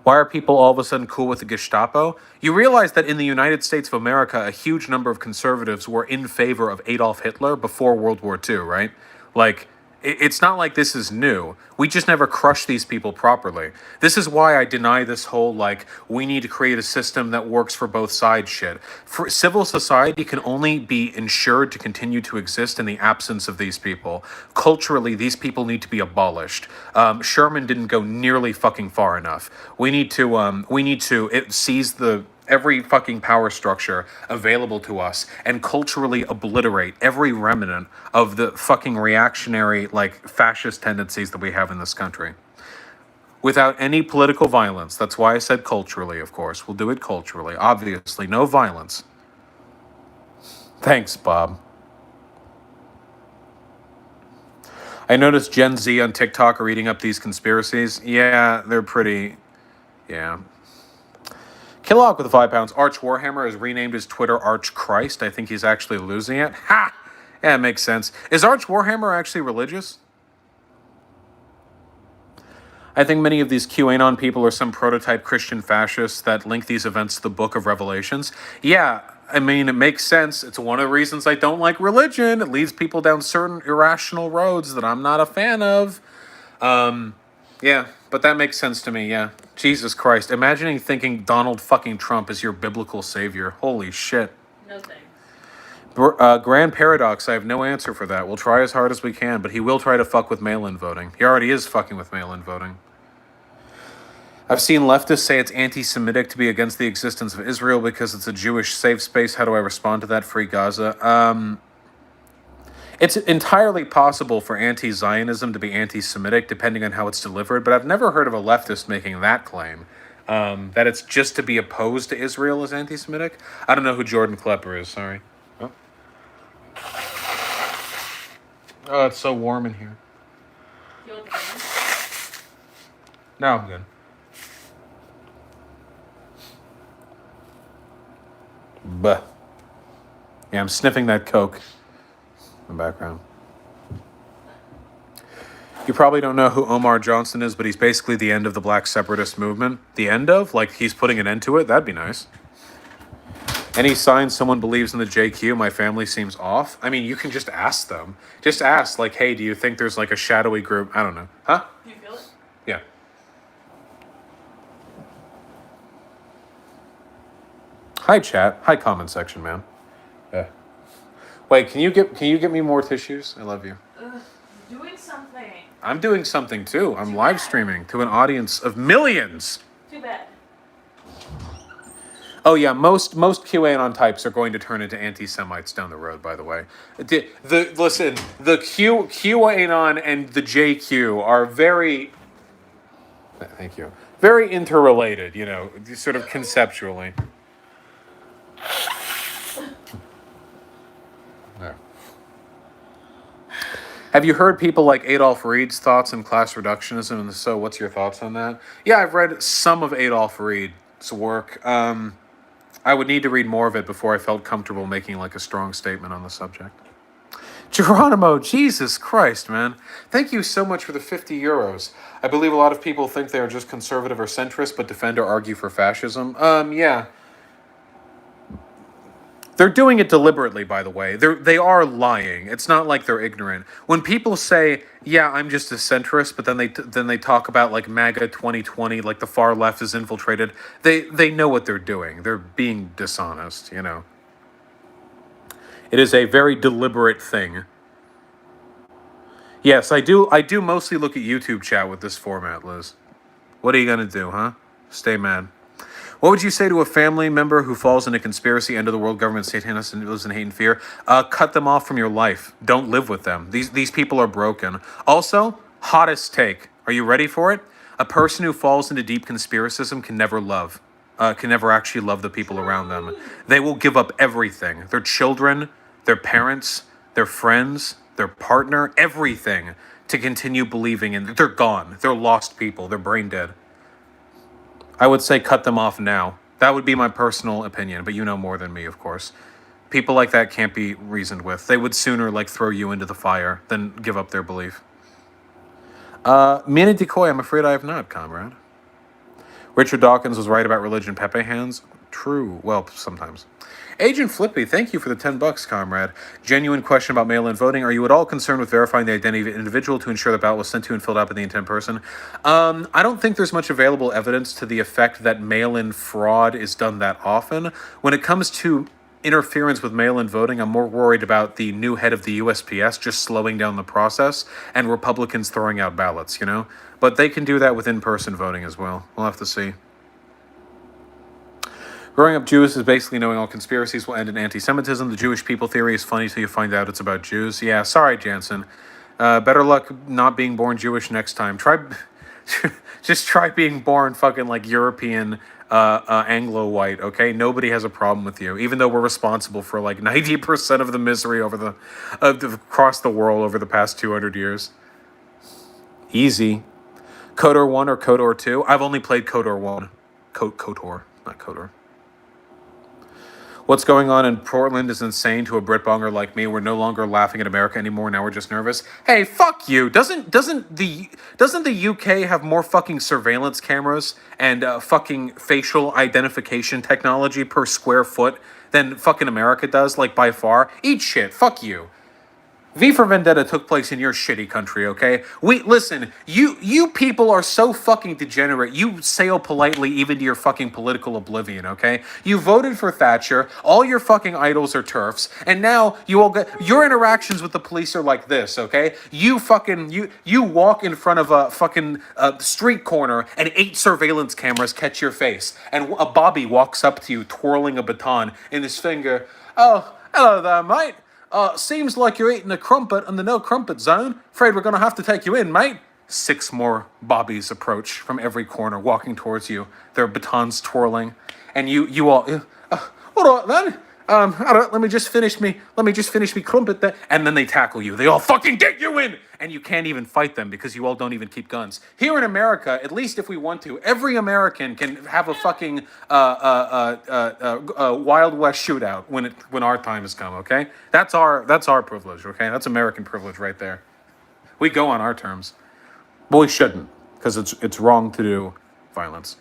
Why are people all of a sudden cool with the Gestapo? You realize that in the United States of America, a huge number of conservatives were in favor of Adolf Hitler before World War II, right? Like, it's not like this is new. We just never crushed these people properly. This is why I deny this whole, like, we need to create a system that works for both sides shit. For civil society can only be ensured to continue to exist in the absence of these people. Culturally, these people need to be abolished. Sherman didn't go nearly fucking far enough. We need to seize every fucking power structure available to us and culturally obliterate every remnant of the fucking reactionary, like, fascist tendencies that we have in this country. Without any political violence. That's why I said culturally, of course. We'll do it culturally. Obviously, no violence. Thanks, Bob. I noticed Gen Z on TikTok are eating up these conspiracies. Yeah, they're pretty... Yeah. Killock with the 5 pounds. Arch Warhammer has renamed his Twitter Arch Christ. I think he's actually losing it. Ha! Yeah, it makes sense. Is Arch Warhammer actually religious? I think many of these QAnon people are some prototype Christian fascists that link these events to the Book of Revelations. Yeah, I mean, it makes sense. It's one of the reasons I don't like religion. It leads people down certain irrational roads that I'm not a fan of. Yeah, but that makes sense to me, yeah. Jesus Christ. Imagining thinking Donald fucking Trump is your biblical savior. Holy shit. No thanks. Grand Paradox, I have no answer for that. We'll try as hard as we can, but he will try to fuck with mail-in voting. He already is fucking with mail-in voting. I've seen leftists say it's anti-Semitic to be against the existence of Israel because it's a Jewish safe space. How do I respond to that? Free Gaza. It's entirely possible for anti-Zionism to be anti-Semitic, depending on how it's delivered, but I've never heard of a leftist making that claim, that it's just to be opposed to Israel as anti-Semitic. I don't know who Jordan Klepper is, sorry. Oh, it's so warm in here. You want the fan? No, I'm good. Bah. Yeah, I'm sniffing that Coke in the background. You probably don't know who Omar Johnson is, but he's basically the end of the black separatist movement. The end of? Like, he's putting an end to it? That'd be nice. Any signs someone believes in the JQ, my family seems off? I mean, you can just ask them. Just ask, like, hey, do you think there's, like, a shadowy group? I don't know. Huh? Do you feel it? Yeah. Hi, chat. Hi, comment section, man. Yeah. Wait, can you get me more tissues? I love you. Doing something. I'm doing something too. I'm live streaming to an audience of millions. Too bad. Oh yeah, most QAnon types are going to turn into anti-Semites down the road. By the way, the QAnon and the JQ are very. Thank you. Very interrelated. You know, sort of conceptually. There. Have you heard people like Adolf Reed's thoughts on class reductionism? And so, what's your thoughts on that? Yeah, I've read some of Adolf Reed's work. I would need to read more of it before I felt comfortable making like a strong statement on the subject. Geronimo, Jesus Christ, man. Thank you so much for the 50 euros. I believe a lot of people think they are just conservative or centrist, but defend or argue for fascism. Yeah. They're doing it deliberately, by the way. They are lying. It's not like they're ignorant. When people say, "Yeah, I'm just a centrist," but then they talk about like MAGA 2020, like the far left is infiltrated. They know what they're doing. They're being dishonest, you know. It is a very deliberate thing. Yes, I do mostly look at YouTube chat with this format, Liz. What are you gonna do, huh? Stay mad. What would you say to a family member who falls into conspiracy, end of the world, government, satanist, and lives in hate and fear? Cut them off from your life. Don't live with them. These people are broken. Also, hottest take. Are you ready for it? A person who falls into deep conspiracism can never love. can never actually love the people around them. They will give up everything. Their children, their parents, their friends, their partner, everything to continue believing in. They're gone. They're lost people. They're brain dead. I would say cut them off now. That would be my personal opinion, but you know more than me, of course. People like that can't be reasoned with. They would sooner like throw you into the fire than give up their belief. Mina Decoy, I'm afraid I have not, comrade. Richard Dawkins was right about religion Pepe hands. True. Well, sometimes. Agent Flippy, thank you for the $10, comrade. Genuine question about mail-in voting. Are you at all concerned with verifying the identity of an individual to ensure the ballot was sent to and filled out by the intent person? I don't think there's much available evidence to the effect that mail-in fraud is done that often. When it comes to interference with mail-in voting, I'm more worried about the new head of the USPS just slowing down the process and Republicans throwing out ballots, you know? But they can do that with in-person voting as well. We'll have to see. Growing up Jewish is basically knowing all conspiracies will end in anti-Semitism. The Jewish people theory is funny till you find out it's about Jews. Yeah, sorry, Jansen. Better luck not being born Jewish next time. Just try being born fucking like European Anglo-white, okay? Nobody has a problem with you, even though we're responsible for like 90% of the misery across the world over the past 200 years. Easy. KOTOR 1 or KOTOR 2? I've only played KOTOR 1. KOTOR, not KOTOR. What's going on in Portland is insane to a Britbonger like me. We're no longer laughing at America anymore. Now we're just nervous. Hey, fuck you. Doesn't the UK have more fucking surveillance cameras and fucking facial identification technology per square foot than fucking America does? Like by far. Eat shit. Fuck you. V for Vendetta took place in your shitty country, okay? Listen, you people are so fucking degenerate. You sail politely even to your fucking political oblivion, okay? You voted for Thatcher, all your fucking idols are TERFs, and now you all get, your interactions with the police are like this, okay? You walk in front of a fucking street corner and 8 surveillance cameras catch your face, and a Bobby walks up to you twirling a baton in his finger. Oh, hello there, mate. Seems like you're eating a crumpet in the no crumpet zone. Afraid we're gonna have to take you in, mate. 6 more Bobbies approach from every corner, walking towards you, their batons twirling, and you all, all right then. All right, let me just finish me crumpet there, and then they tackle you. They all fucking get you in, and you can't even fight them because you all don't even keep guns. Here in America, at least if we want to, every American can have a fucking Wild West shootout when our time has come. Okay, that's our privilege. Okay, that's American privilege right there. We go on our terms, but we shouldn't because it's wrong to do violence.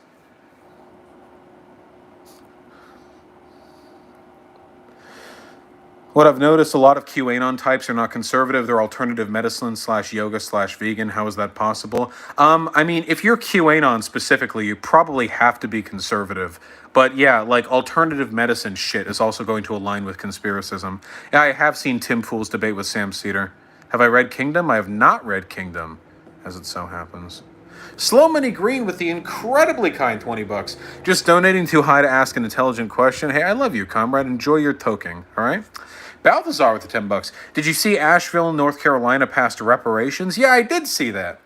What I've noticed, a lot of QAnon types are not conservative. They're alternative medicine / yoga / vegan. How is that possible? I mean, if you're QAnon specifically, you probably have to be conservative. But yeah, like alternative medicine shit is also going to align with conspiracism. Yeah, I have seen Tim Fool's debate with Sam Cedar. Have I read Kingdom? I have not read Kingdom, as it so happens. Slow Money Green with the incredibly kind $20. Just donating too high to ask an intelligent question. Hey, I love you, comrade. Enjoy your toking, all right? Balthazar with the $10. Did you see Asheville, North Carolina passed reparations? Yeah, I did see that.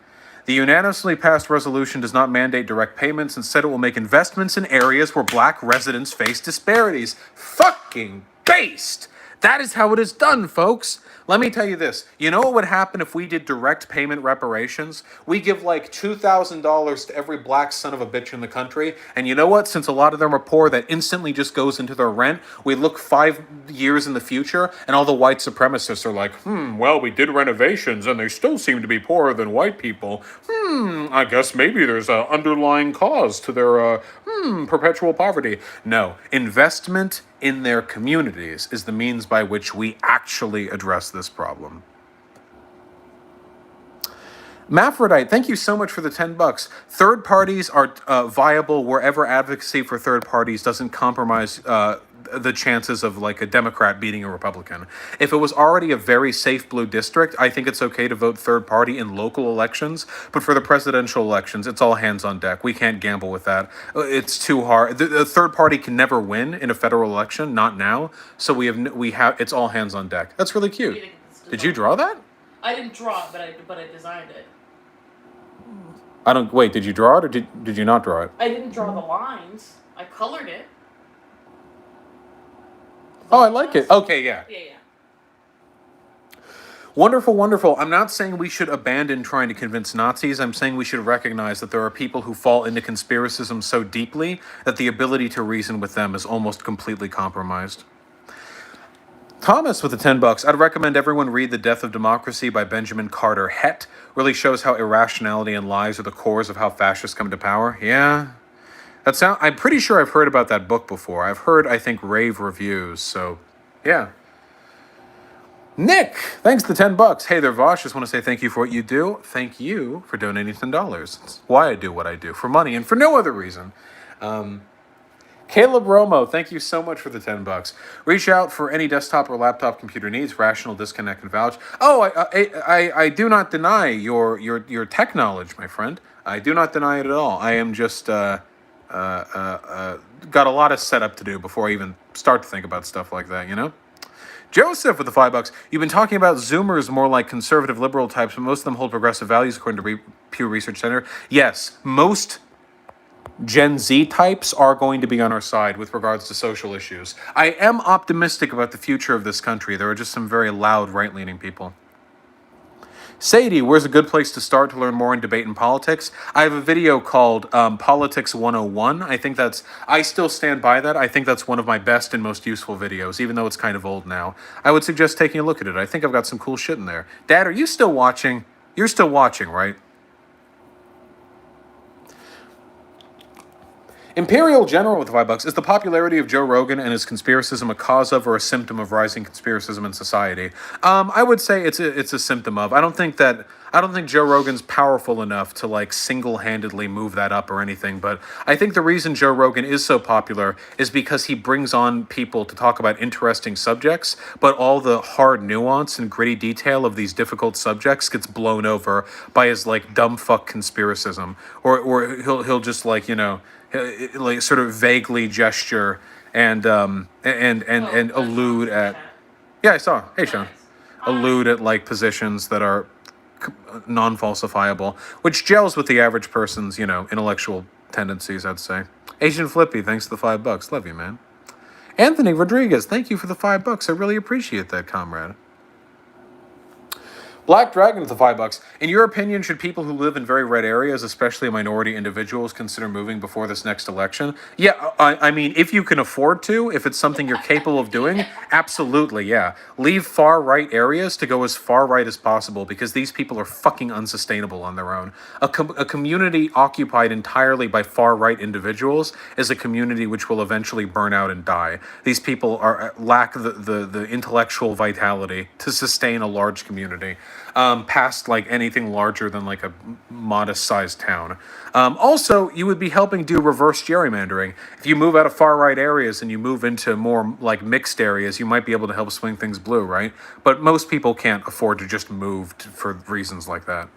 The unanimously passed resolution does not mandate direct payments. Instead, it will make investments in areas where black residents face disparities. Fucking based! That is how it is done, folks. Let me tell you this. You know what would happen if we did direct payment reparations? We give like $2,000 to every black son of a bitch in the country. And you know what? Since a lot of them are poor, that instantly just goes into their rent. We look 5 years in the future and all the white supremacists are like, well, we did renovations and they still seem to be poorer than white people. I guess maybe there's an underlying cause to their perpetual poverty. No, investment in their communities is the means by which we actually address this problem. Maphrodite, thank you so much for the $10. Third parties are viable wherever advocacy for third parties doesn't compromise the chances of like a Democrat beating a Republican. If it was already a very safe blue district, I think it's okay to vote third party in local elections. But for the presidential elections, it's all hands on deck. We can't gamble with that. It's too hard. The third party can never win in a federal election, not now. So we have it's all hands on deck. That's really cute. Did you draw that? I didn't draw it, but I designed it. Wait, did you draw it or did you not draw it? I didn't draw the lines. I colored it. Oh, I like it. Okay, yeah. Yeah. Wonderful, wonderful. I'm not saying we should abandon trying to convince Nazis. I'm saying we should recognize that there are people who fall into conspiracism so deeply that the ability to reason with them is almost completely compromised. Thomas with the $10. I'd recommend everyone read The Death of Democracy by Benjamin Carter Hett. Really shows how irrationality and lies are the cores of how fascists come to power. Yeah. I'm pretty sure I've heard about that book before. I've heard, I think, rave reviews, so yeah. Nick, thanks for the $10. Hey there, Vosh. Just want to say thank you for what you do. Thank you for donating $10. It's why I do what I do, for money and for no other reason. Caleb Romo, thank you so much for the $10. Reach out for any desktop or laptop computer needs. Rational Disconnect and Vouch. Oh, I do not deny your tech knowledge, my friend. I do not deny it at all. I am just got a lot of setup to do before I even start to think about stuff like that. You know. Joseph with the $5. You've been talking about Zoomers more like conservative liberal types, but most of them hold progressive values according to Pew Research Center. Yes, most Gen Z types are going to be on our side with regards to social issues. I am optimistic about the future of this country. There are just some very loud right-leaning people. Sadie, where's a good place to start to learn more in debate and politics? I have a video called Politics 101. I still stand by that. I think that's one of my best and most useful videos, even though it's kind of old now. I would suggest taking a look at it. I think I've got some cool shit in there. Dad, are you still watching? You're still watching, right? Imperial General with the $5. Is the popularity of Joe Rogan and his conspiracism a cause of or a symptom of rising conspiracism in society? I would say it's a symptom of. I don't think Joe Rogan's powerful enough to like single-handedly move that up or anything. But I think the reason Joe Rogan is so popular is because he brings on people to talk about interesting subjects, but all the hard nuance and gritty detail of these difficult subjects gets blown over by his like dumb fuck conspiracism, or he'll just like like sort of vaguely gesture and allude at. Yeah, I saw. Hey, Sean. Allude at like positions that are non-falsifiable, which gels with the average person's intellectual tendencies, I'd say. Asian Flippy, thanks to the $5. Love you, man. Anthony Rodriguez, thank you for the $5. I really appreciate that, comrade. Black Dragon with the $5. In your opinion, should people who live in very red areas, especially minority individuals, consider moving before this next election? Yeah, I mean, if you can afford to, if it's something you're capable of doing, absolutely, yeah. Leave far right areas to go as far right as possible because these people are fucking unsustainable on their own. A community occupied entirely by far right individuals is a community which will eventually burn out and die. These people lack the intellectual vitality to sustain a large community. Past like anything larger than like a modest-sized town. Also, you would be helping do reverse gerrymandering. If you move out of far-right areas and you move into more like mixed areas, you might be able to help swing things blue, right? But most people can't afford to just move for reasons like that.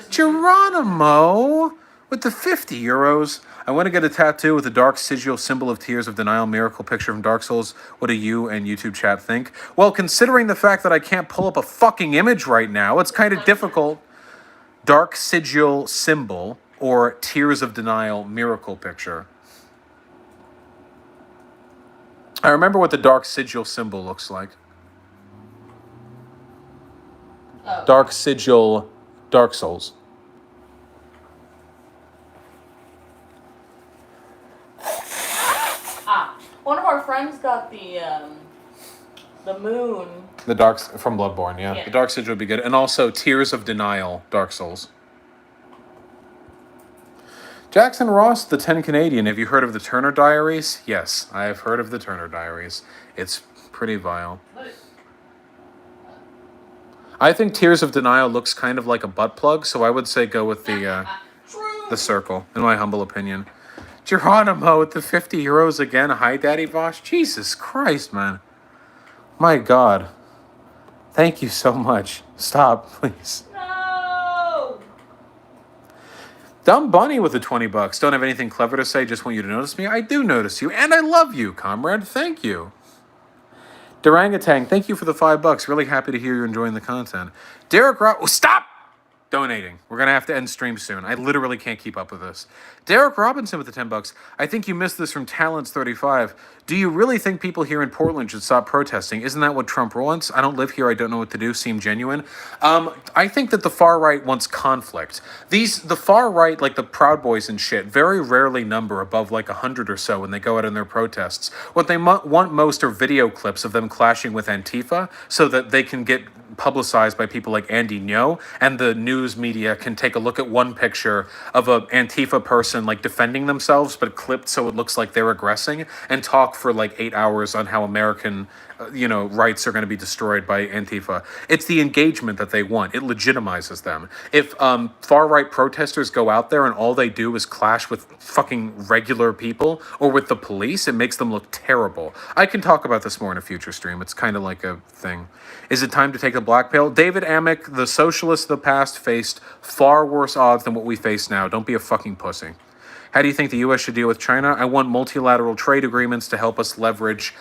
Geronimo with the €50. I want to get a tattoo with the dark sigil symbol of Tears of Denial miracle picture from Dark Souls. What do you and YouTube chat think? Well, considering the fact that I can't pull up a fucking image right now, it's kind of difficult. Dark sigil symbol or Tears of Denial miracle picture. I remember what the dark sigil symbol looks like. Oh. Dark sigil, Dark Souls. One of our friends got the moon. The dark from Bloodborne, yeah. The dark sigil would be good, and also Tears of Denial, Dark Souls. Jackson Ross, the 10 Canadian. Have you heard of the Turner Diaries? Yes, I have heard of the Turner Diaries. It's pretty vile. I think Tears of Denial looks kind of like a butt plug, so I would say go with the circle, in my humble opinion. Geronimo with the €50 again. Hi, Daddy Vosh. Jesus Christ, man. My God. Thank you so much. Stop, please. No! Dumb Bunny with the $20. Don't have anything clever to say, just want you to notice me. I do notice you, and I love you, comrade. Thank you. Durangatang, thank you for the $5. Really happy to hear you're enjoying the content. Derek Ross. Oh, stop! donating. We're going to have to end stream soon. I literally can't keep up with this. Derek Robinson with the $10. I think you missed this from Talents35. Do you really think people here in Portland should stop protesting? Isn't that what Trump wants? I don't live here. I don't know what to do. Seem genuine. I think that the far right wants conflict. The far right, like the Proud Boys and shit, very rarely number above like 100 or so when they go out in their protests. What they want most are video clips of them clashing with Antifa so that they can get publicized by people like Andy Ngo, and the news media can take a look at one picture of a Antifa person like defending themselves but clipped so it looks like they're aggressing, and talk for like 8 hours on how American rights are going to be destroyed by Antifa. It's the engagement that they want. It legitimizes them. If far-right protesters go out there and all they do is clash with fucking regular people or with the police, it makes them look terrible. I can talk about this more in a future stream. It's kind of like a thing. Is it time to take the black pill? David Amick, the socialists of the past, faced far worse odds than what we face now. Don't be a fucking pussy. How do you think the U.S. should deal with China? I want multilateral trade agreements to help us leverage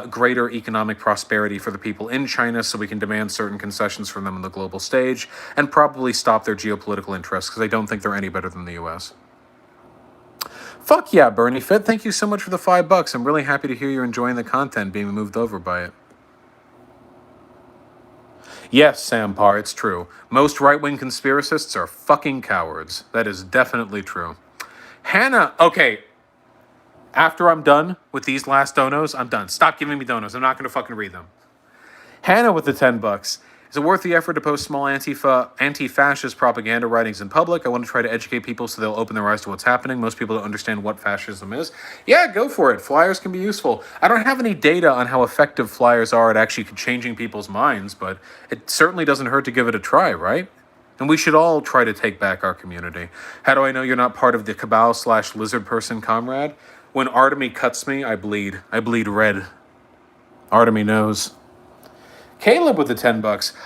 greater economic prosperity for the people in China so we can demand certain concessions from them on the global stage and probably stop their geopolitical interests because I don't think they're any better than the U.S. Fuck yeah, Bernie Fit. Thank you so much for the $5. I'm really happy to hear you're enjoying the content being moved over by it. Yes, Sam Parr, it's true. Most right-wing conspiracists are fucking cowards. That is definitely true. Hannah, okay, after I'm done with these last donos, I'm done. Stop giving me donos. I'm not going to fucking read them. Hannah with the $10. Is it worth the effort to post small anti-fascist propaganda writings in public? I want to try to educate people so they'll open their eyes to what's happening. Most people don't understand what fascism is. Yeah, go for it. Flyers can be useful. I don't have any data on how effective flyers are at actually changing people's minds, but it certainly doesn't hurt to give it a try, right? And we should all try to take back our community. How do I know you're not part of the cabal/lizard person, comrade? When Artemy cuts me, I bleed. I bleed red. Artemy knows. Caleb with the $10.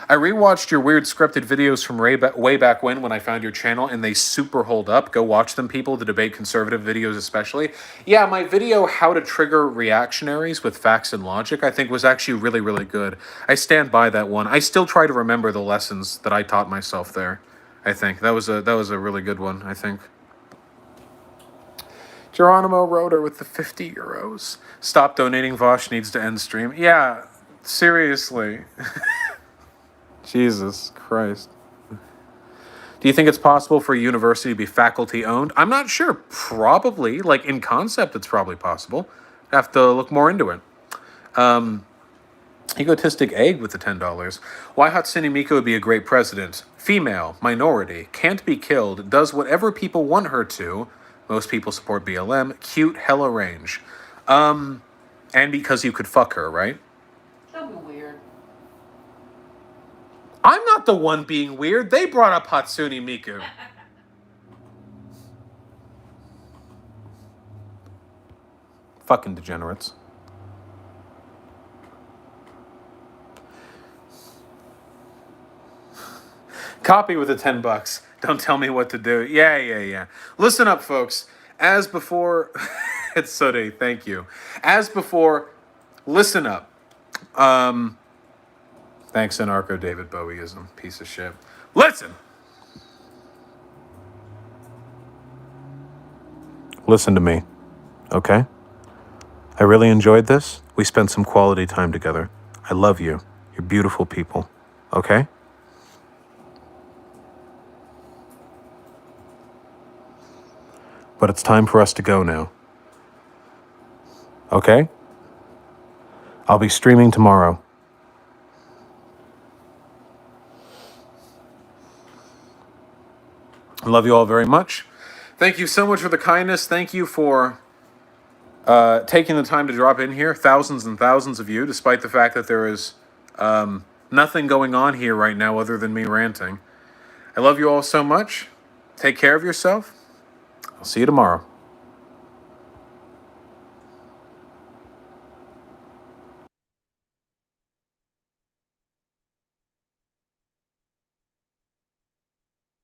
I rewatched your weird scripted videos from way back when I found your channel, and they super hold up. Go watch them, people. The debate conservative videos especially. Yeah, my video, How to Trigger Reactionaries with Facts and Logic, I think was actually really, really good. I stand by that one. I still try to remember the lessons that I taught myself there, I think. That was a really good one, I think. Geronimo Roder with the €50. Stop donating. Vosh needs to end stream. Yeah, seriously. Jesus Christ. Do you think it's possible for a university to be faculty owned? I'm not sure. Probably. Like, in concept, it's probably possible. I have to look more into it. Egotistic Egg with the $10. Why Hatsune Miku would be a great president? Female, minority, can't be killed, does whatever people want her to. Most people support BLM. Cute, hella range. And because you could fuck her, right? That'd be weird. I'm not the one being weird. They brought up Hatsune Miku. Fucking degenerates. Copy with the $10. Don't tell me what to do. Yeah. Listen up, folks. As before, it's Sode, thank you. As before, listen up. Thanks, Anarcho David Bowieism, piece of shit. Listen to me, okay? I really enjoyed this. We spent some quality time together. I love you. You're beautiful people, okay? But it's time for us to go now. Okay? I'll be streaming tomorrow. I love you all very much. Thank you so much for the kindness. Thank you for taking the time to drop in here. Thousands and thousands of you, despite the fact that there is nothing going on here right now other than me ranting. I love you all so much. Take care of yourself. I'll see you tomorrow.